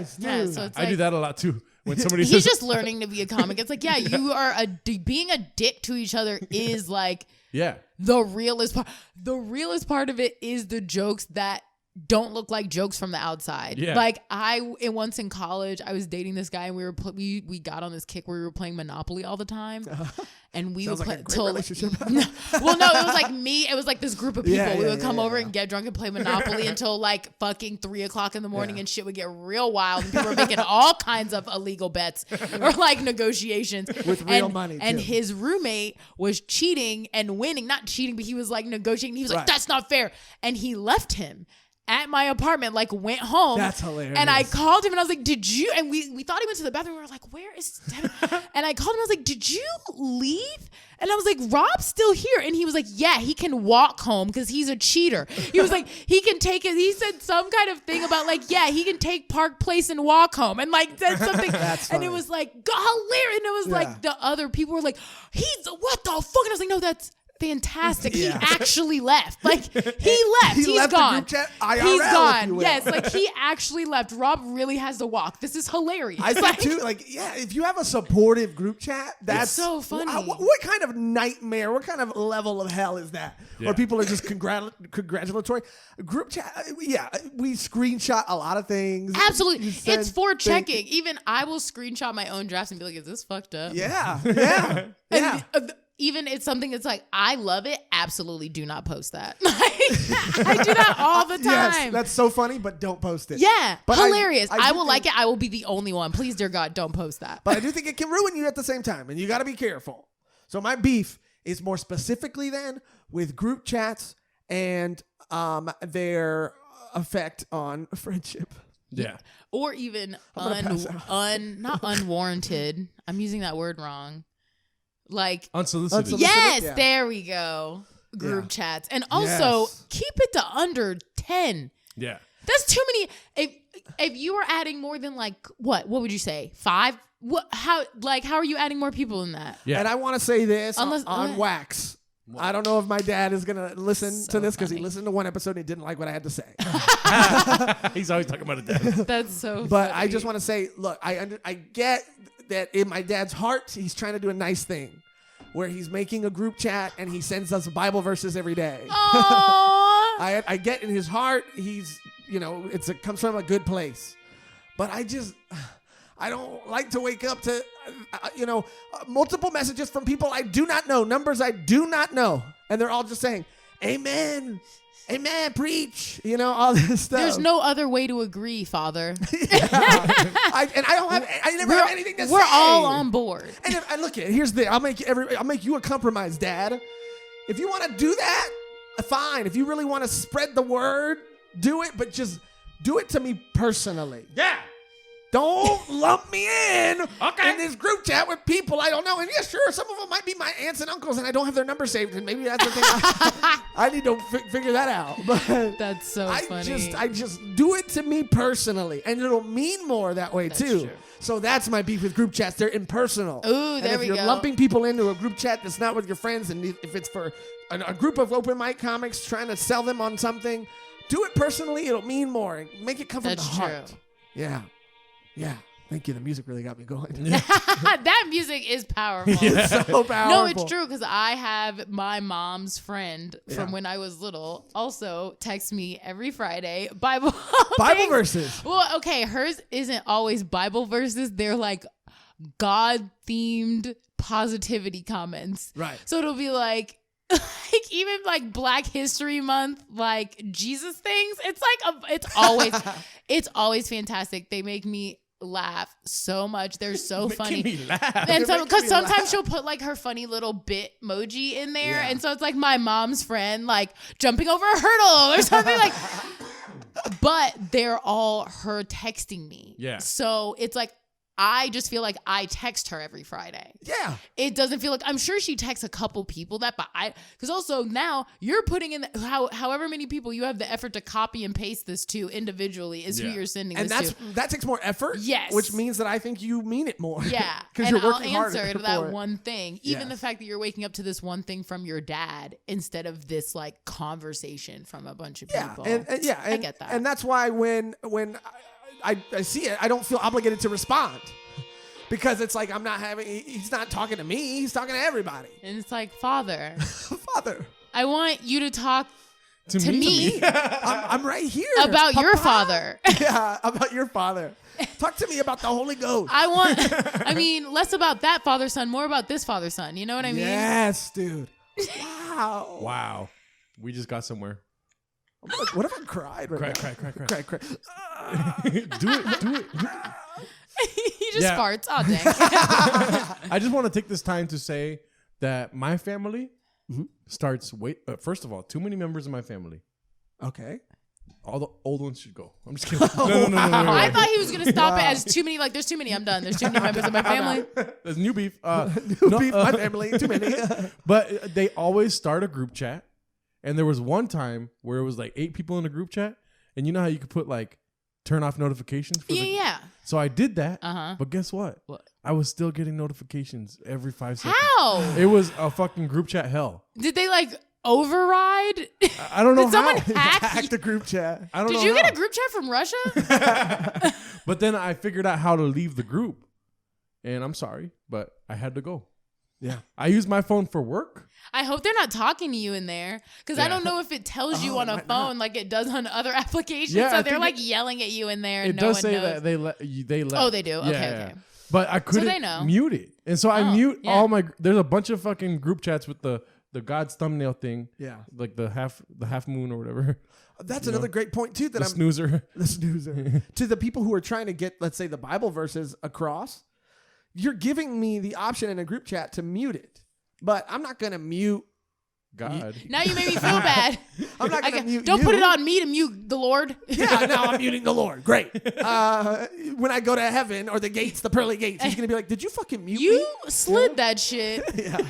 So it's I do that a lot too. When somebody he's just learning to be a comic. It's like, you are being a dick to each other is like the realest part. The realest part of it is the jokes that don't look like jokes from the outside. Like once in college, I was dating this guy and we got on this kick where we were playing Monopoly all the time. And we would play relationship. It was like me. It was like this group of people. We would come over and get drunk and play Monopoly until like fucking 3:00 in the morning, and shit would get real wild. And people were making all kinds of illegal bets or like negotiations with real money. And his roommate was cheating and winning, not cheating, but he was like negotiating. He was like, "That's not fair," and he left him at my apartment, like went home. That's hilarious. And I called him and I was like, "Did you?" And we thought he went to the bathroom. We were like, "Where is Devin?" And I called him. I was like, "Did you leave?" And I was like, "Rob's still here." And he was like, "Yeah, he can walk home because he's a cheater." He was like, he can take it. He said some kind of thing about like, yeah, he can take Park Place and walk home. And like said something. That's funny. And it was like hilarious. And it was like the other people were like, what the fuck? And I was like, "No, that's fantastic." He actually left. Like he left. He's left gone. The group chat, IRL, he's gone. Yes, like he actually left. Rob really has to walk. This is hilarious. I think too. Like, if you have a supportive group chat, that's so funny. What kind of nightmare? What kind of level of hell is that? Where people are just congratulatory. Group chat. We screenshot a lot of things. Absolutely, it's for checking. Even I will screenshot my own drafts and be like, "Is this fucked up?" Yeah. even it's something that's like, I love it. Absolutely do not post that. I do that all the time. Yes, that's so funny, but don't post it. Yeah, But hilarious. I I do will like think- it. I will be the only one. Please, dear God, don't post that. But I do think it can ruin you at the same time, and you got to be careful. So my beef is more specifically then with group chats and their effect on friendship. Yeah. Or even I'm gonna pass out. not unwarranted. I'm using that word wrong. Like Unsolicited. Unsolicited. yes, Yeah. there we go. Group Yeah. chats. And also Yes. keep it to under 10. Yeah. That's too many. If you were adding more than like what would you say? 5? How are you adding more people than that? Yeah. And I want to say this Unless- on wax. I don't know if my dad is going to listen So to this because he funny. listened to one episode and he didn't like what I had to say. He's always talking about it. Dad. That's so But funny. I just want to say, look, I get that in my dad's heart, he's trying to do a nice thing where he's making a group chat and he sends us Bible verses every day. Aww. I get in his heart, he's, it comes from a good place. But I don't like to wake up to, multiple messages from people I do not know, numbers I do not know. And they're all just saying, amen, amen, preach, all this stuff. There's no other way to agree, Father. I never have anything to say. We're all on board. And look at here's the I'll make you a compromise, Dad. If you want to do that, fine. If you really want to spread the word, do it, but just do it to me personally. Yeah. Don't lump me in this group chat with people I don't know. And yeah, sure, some of them might be my aunts and uncles, and I don't have their number saved, and maybe that's the thing. I need to figure that out. But That's so funny. I just do it to me personally, and it'll mean more that way too. true. So that's my beef with group chats. They're impersonal. Ooh, And there if we you're go. lumping people into a group chat that's not with your friends, and if it's for a group of open mic comics trying to sell them on something, do it personally. It'll mean more. Make it come from That's the heart. true. Yeah. Yeah. Thank you. The music really got me going. That music is powerful. It's so powerful. No, it's true because I have my mom's friend from Yeah. when I was little also text me every Friday Bible things. Verses. Well, okay, hers isn't always Bible verses. They're like God themed positivity comments. Right. So it'll be like even like Black History Month, like Jesus things. It's like it's always fantastic. They make me laugh so much. They're so funny. Making me laugh. And They're making because me sometimes laugh. she'll put like her funny little bit emoji in there, Yeah. and so it's like my mom's friend like jumping over a hurdle or something like. But they're all her texting me. Yeah. So it's like I just feel like I text her every Friday. Yeah. It doesn't feel like I'm sure she texts a couple people that, but because also now you're putting in however many people you have the effort to copy and paste this to individually is who Yeah. you're sending And this to. that takes more effort. Yes. Which means that I think you mean it more. Yeah, Because and you're working I'll harder answer to for that it. one thing. Even Yes. the fact that you're waking up to this one thing from your dad instead of this like conversation from a bunch of Yeah. people. And I get that. And that's why when I see it, I don't feel obligated to respond. Because it's like he's not talking to me, he's talking to everybody. And it's like, Father, Father, I want you to talk To to me I'm right here. about your Papa. father. Yeah, about your father. Talk to me about the Holy Ghost. I mean, less about that father son, more about this father son. You know what I mean? Yes, dude. Wow. Wow. We just got somewhere. What if I cried right Cry, now? cry. Cry. Do it. He just Yeah. farts. Oh, dang. I just want to take this time to say that my family Mm-hmm. starts first of all, too many members of my family. Okay. All the old ones should go. I'm just kidding. No. I thought he was going to stop it as too many. Like, there's too many. I'm done. There's too many members of my family. There's new beef. New beef, my family, too many. But they always start a group chat. And there was one time where it was like 8 people in a group chat. And you know how you could put like turn off notifications? Yeah. So I did that. Uh-huh. But guess what? What? I was still getting notifications every 5 seconds. How? It was a fucking group chat hell. Did they like override? I don't know Did someone how. Hack the group chat. I don't know Did you how. get a group chat from Russia? But then I figured out how to leave the group. And I'm sorry, but I had to go. Yeah. I use my phone for work. I hope they're not talking to you in there because I Yeah. don't know if it tells you Oh, on a might phone not. like it does on other applications. Yeah, so I they're think like yelling at you in there. And It no does one say knows. that they let. Oh, they do? Okay, okay. but I couldn't they know. mute it. And so I Oh, mute yeah. all my. There's a bunch of fucking group chats with the God's thumbnail thing. Yeah. Like the half moon or whatever. That's another great point too. That The I'm snoozer. the snoozer to the people who are trying to get, let's say, the Bible verses across. You're giving me the option in a group chat to mute it, but I'm not gonna mute. God. Now you made me feel bad. I'm not gonna mute. Don't you. put it on me to mute the Lord. Yeah, now I'm muting the Lord. Great. When I go to heaven or the gates, the pearly gates, he's gonna be like, "Did you fucking mute me?" You slid that shit,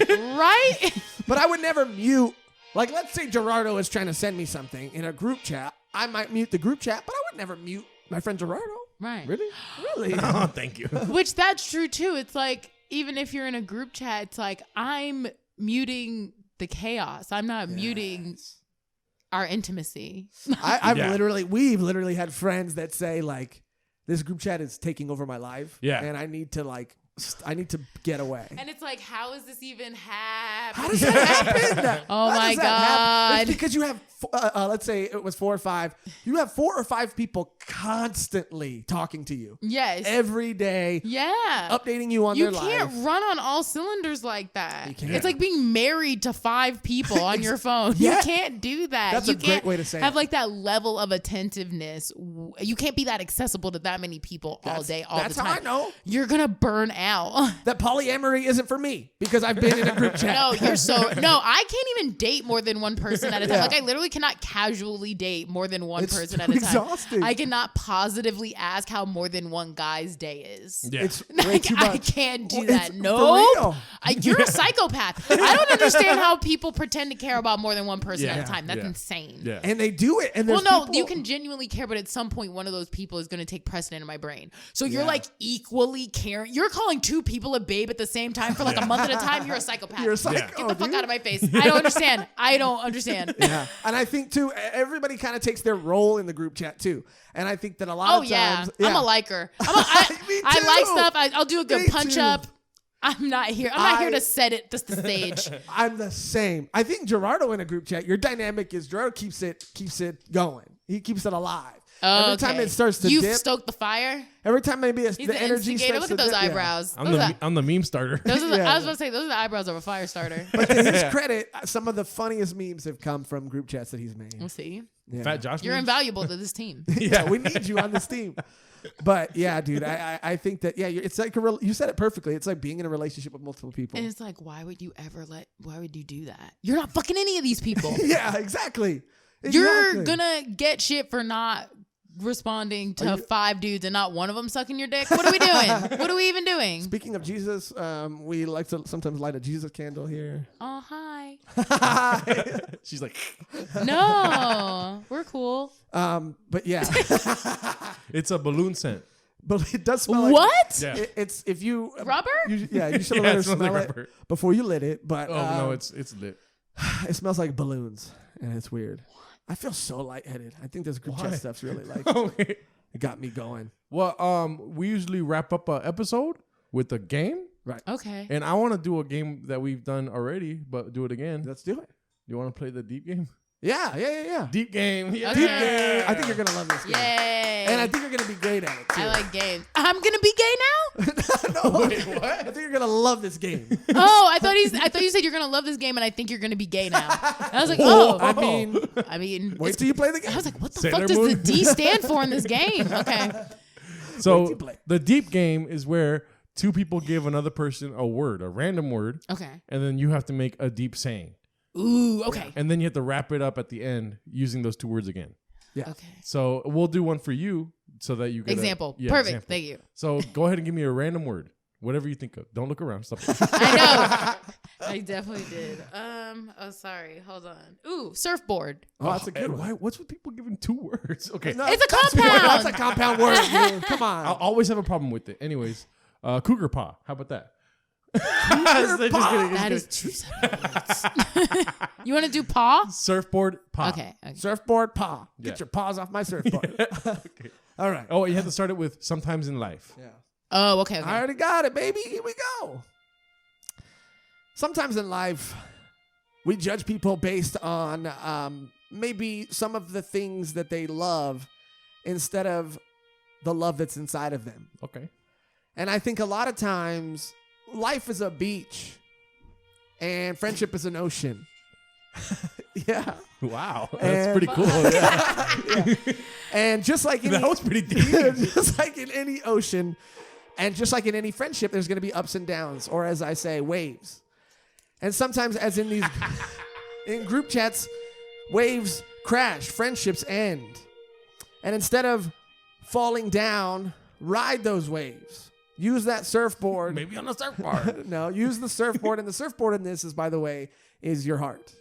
right? But I would never mute. Like, let's say Gerardo is trying to send me something in a group chat. I might mute the group chat, but I would never mute my friend Gerardo. Right. Really? Really? Oh, thank you. Which that's true too. It's like even if you're in a group chat, it's like I'm muting the chaos. I'm not muting our intimacy. We've literally had friends that say like, this group chat is taking over my life. Yeah. And I need to get away. And it's like, how is this even happening? How does that happen? Oh How my does that happen? God. It's because you have, let's say it was 4 or 5. You have 4 or 5 people constantly talking to you. Yes. Every day. Yeah. Updating you on You their can't life. run on all cylinders like that. You can't. It's like being married to 5 people on your phone. Yeah. You can't do that. That's you a great can't way to say have it. like that level of attentiveness. You can't be that accessible to that many people all day, all the time. That's how I know You're gonna burn out. that polyamory isn't for me because I've been in a group chat. No, I can't even date more than one person at a time. Yeah. Like I literally cannot casually date more than one It's person too at a time. exhausting. I cannot positively ask how more than one guy's day is. Yeah. It's way too much. I can't do Well, that. it's No, for real. You're a psychopath. I don't understand how people pretend to care about more than one person at Yeah. a time. That's Yeah. insane. Yeah. And they do it. And Well, there's no, people- you can genuinely care, but at some point, one of those people is going to take precedent in my brain. So you're Yeah. like equally caring. You're calling 2 people a babe at the same time for like a month at a time. You're a psychopath. You're a psycho. Get the fuck dude. out of my face. I don't understand. I don't understand. Yeah. And I think too, everybody kind of takes their role in the group chat too. And I think that a lot Oh of yeah. times, I'm a liker. I Me like too. stuff. I'll do a good Me punch too. up. I'm not here I- to set it the stage. I'm the same. I think Gerardo in a group chat, your dynamic is Gerardo keeps it going. He keeps it alive. Every time it starts to You've dip, stoked the fire. every time maybe He's the the energy instigator. starts Look at to those dip, yeah. eyebrows. I'm the meme starter. Those are Yeah. I was about to say those are the eyebrows of a fire starter. But to his credit, some of the funniest memes have come from group chats that he's made. We'll see. Yeah. Fat Josh. You're memes? invaluable to this team. Yeah, we need you on this team. But yeah, dude, I think that it's like you said it perfectly. It's like being in a relationship with multiple people. And it's like, why would you do that? You're not fucking any of these people. Yeah, exactly. You're Exactly. gonna get shit for not responding to 5 dudes and not one of them sucking your dick. What are we doing? What are we even doing? Speaking of Jesus, we like to sometimes light a Jesus candle here. Oh, hi. She's like, No, we're cool. But yeah, it's a balloon scent. but it does smell like What? Yeah. It's if you Rubber? you should have Yeah, let her it smells like smell it rubber. before you lit it. But Oh no, it's lit. it smells like balloons and it's weird. I feel so lightheaded. I think this group Why? chat stuff's really like Okay. it got me going. Well, we usually wrap up an episode with a game, Okay. and I want to do a game that we've done already, but do it again. Let's do it. You want to play the deep game? Yeah. Deep game. Yeah. Okay. Deep game. I think you're gonna love this game. Yay. And I think you're gonna be great at it too. I like games. I'm gonna be gay now? no, Wait, what? I think you're gonna love this game. Oh, I thought you said you're gonna love this game and I think you're gonna be gay now. I was like, oh. I mean, wait till you play the game. I was like, what the Sailor fuck does Moon? the D stand for in this game? Okay. So you play. the deep game is where 2 people give another person a word, a random word, Okay. and then you have to make a deep saying, Ooh, okay. and then you have to wrap it up at the end using those 2 words again. Yeah. Okay. So we'll do one for you so that you get Example. Yeah, Perfect. example. Thank you. So go ahead and give me a random word, whatever you think of. Don't look around. Stop. I know. I definitely did. Oh, sorry. Hold on. Ooh, surfboard. Oh, that's a good one. Why? What's with people giving 2 words? Okay, No, It's a that's compound. That's a compound word. Dude. Come on. I'll always have a problem with it. Anyways, cougar paw. How about that? Just kidding, just That kidding. is 2 separate words. You want to do paw? Surfboard paw. Okay. Surfboard paw. Get Yeah. your paws off my surfboard. Okay. All right. Oh, you have to start it with sometimes in life. Yeah. Oh, okay. I already got it, baby. Here we go. Sometimes in life, we judge people based on maybe some of the things that they love instead of the love that's inside of them. Okay. And I think a lot of times life is a beach and friendship is an ocean. Yeah. Wow. That's And- pretty cool. Yeah. And just like That was pretty deep. just like in any ocean and just like in any friendship, there's going to be ups and downs, or as I say, waves. And sometimes, as in these in group chats, waves crash, friendships end. And instead of falling down, ride those waves. Use that surfboard. Maybe on a surfboard. No, use the surfboard. And the surfboard in this is, by the way, is your heart.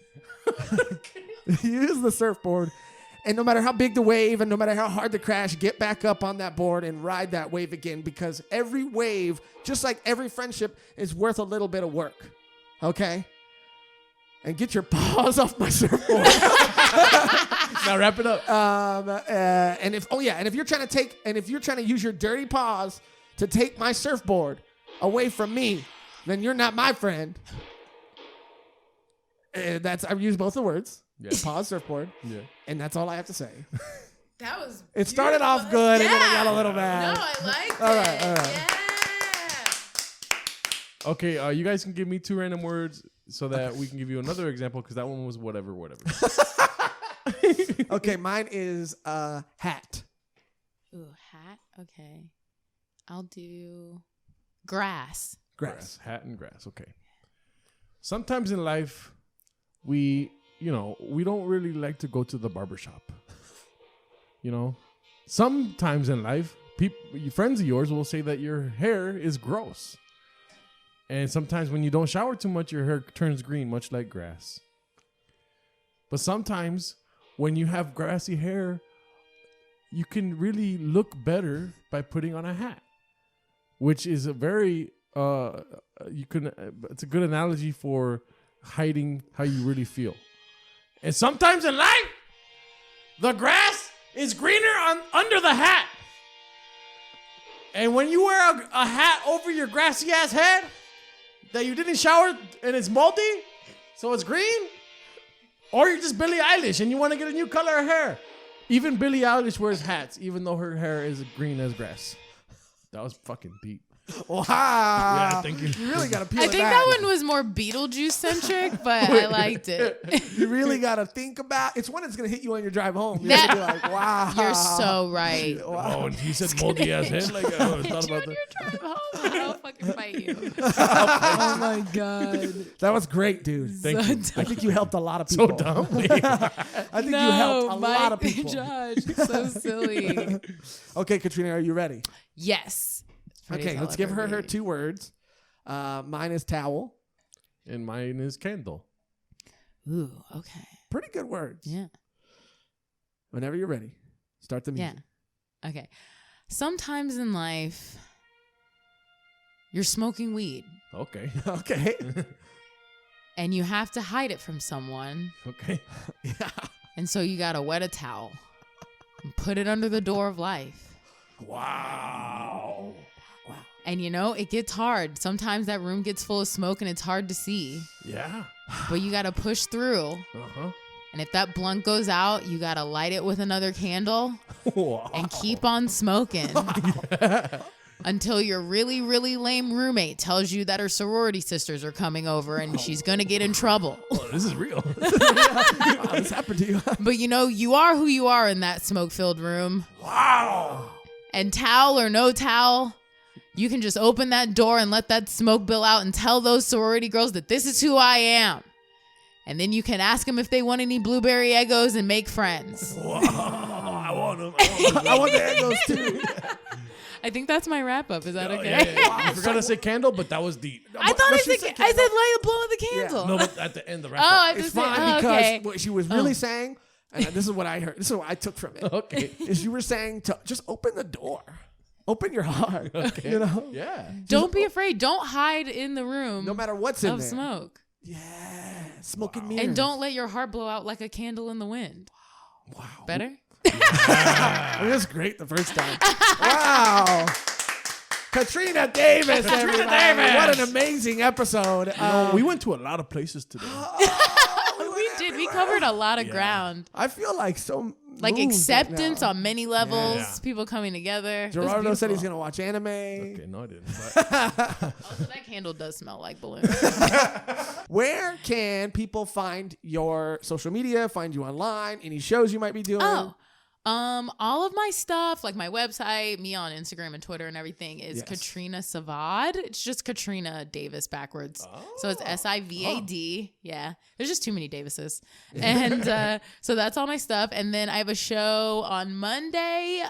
Use the surfboard. And no matter how big the wave and no matter how hard the crash, get back up on that board and ride that wave again, because every wave, just like every friendship, is worth a little bit of work. Okay? And get your paws off my surfboard. Now wrap it up. And if you're trying to use your dirty paws to take my surfboard away from me, then you're not my friend. I've used both the words. Yeah. Pause, surfboard. Yeah. And that's all I have to say. That was. It started off good and then it got a little No, bad. I like All it. right, all right. Yeah. Okay, you guys can give me 2 random words so that we can give you another example, because that one was whatever. Okay, mine is hat. Ooh, hat. Okay. I'll do grass. Grass. Hat and grass. Okay. Sometimes in life, we don't really like to go to the barbershop. Sometimes in life, friends of yours will say that your hair is gross. And sometimes when you don't shower too much, your hair turns green, much like grass. But sometimes when you have grassy hair, you can really look better by putting on a hat, which is a very it's a good analogy for hiding how you really feel. And sometimes in life, the grass is greener under the hat. And when you wear a hat over your grassy ass head that you didn't shower and it's moldy, so it's green, or you're just Billie Eilish and you want to get a new color of hair. Even Billie Eilish wears hats, even though her hair is green as grass. That was fucking deep. Wow. Yeah, thank you. You really got to peel I it think back. that one was more Beetlejuice centric, but I liked it. You really got to think about. It's one that's going to hit you on your drive home. You're going to be like, wow. You're so right. Oh, and he said moldy ass head. Like, I always thought about that. Drive home. I'll fucking fight you. Oh my god. That was great, dude. Thank you. I think you helped a lot of So people. dumb. I think you helped a lot of people. Josh, so silly. Okay, Katrina, are you ready? Yes. Okay, let's give her 2 words. Mine is towel. And mine is candle. Ooh, okay. Pretty good words. Yeah. Whenever you're ready, start the music. Yeah. Okay. Sometimes in life, you're smoking weed Okay. Okay. and you have to hide it from someone. Okay. Yeah. And so you got to wet a towel and put it under the door of life. Wow. And it gets hard. Sometimes that room gets full of smoke and it's hard to see. Yeah. But you got to push through. Uh-huh. And if that blunt goes out, you got to light it with another candle Wow. and keep on smoking until your really, really lame roommate tells you that her sorority sisters are coming over and she's going to get in trouble. Oh, this is real. Wow, this happened to you. But you are who you are in that smoke-filled room. Wow. And towel or no towel, you can just open that door and let that smoke bill out and tell those sorority girls that this is who I am. And then you can ask them if they want any blueberry Eggos and make friends. Wow. I want them. I want the Eggos too. I think that's my wrap-up. Is that okay? Yeah. I forgot to say candle, but that was deep. I thought I said light the blow of the candle. No, but at the end, the wrap Oh, I have It's to say, fine because okay. what she was really saying, and this is what I heard, this is what I took from it, Okay. is you were saying to just open the door. Open your heart. Okay. Yeah. Don't be afraid. Don't hide in the room No matter what's in of there. smoke. Yeah. Smoke and mirrors. And don't let your heart blow out like a candle in the wind. Wow. Better? It was great the first time. Wow. Katrina Davis, everybody. Davis. What an amazing episode. We went to a lot of places today. We did. We covered a lot of ground. I feel like so like move acceptance right now. on many levels. Yeah. People coming together. It was Gerardo said he's beautiful. gonna watch anime. Okay, no, I didn't. But Also, that candle does smell like balloons. Where can people find your social media? Find you online? Any shows you might be doing? All of my stuff, like my website, me on Instagram and Twitter and everything, is Yes. Katrina Savad. It's just Katrina Davis backwards. So it's SIVAD. Yeah. There's just too many Davises. And so that's all my stuff. And then I have a show on Monday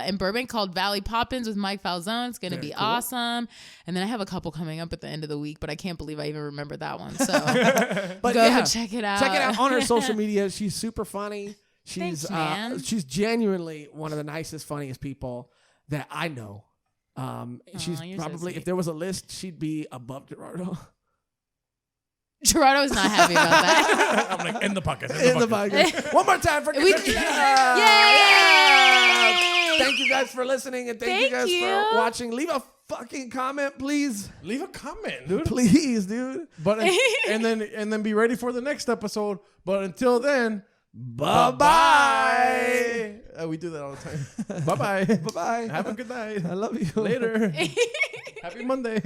in Burbank called Valley Poppins with Mike Falzone. It's going to be awesome. And then I have a couple coming up at the end of the week, but I can't believe I even remember that one. So But go yeah, check it out. check it out on her social media. She's super funny. She's Thanks, man. she's genuinely one of the nicest, funniest people that I know. She's you're so probably, sweet. if there was a list, she'd be above Gerardo. Gerardo is not happy about that. I'm like, in the pocket. In the podcast. One more time for We- Katrina. Yay! Thank you guys for listening, and thank you guys Thank for you. watching. Leave a fucking comment, please. Leave a comment, dude. Please, dude. But and then be ready for the next episode. But until then, Bye-bye. we do that all the time. Bye bye. Bye-bye. Have a good night. I love you. Later. Happy Monday.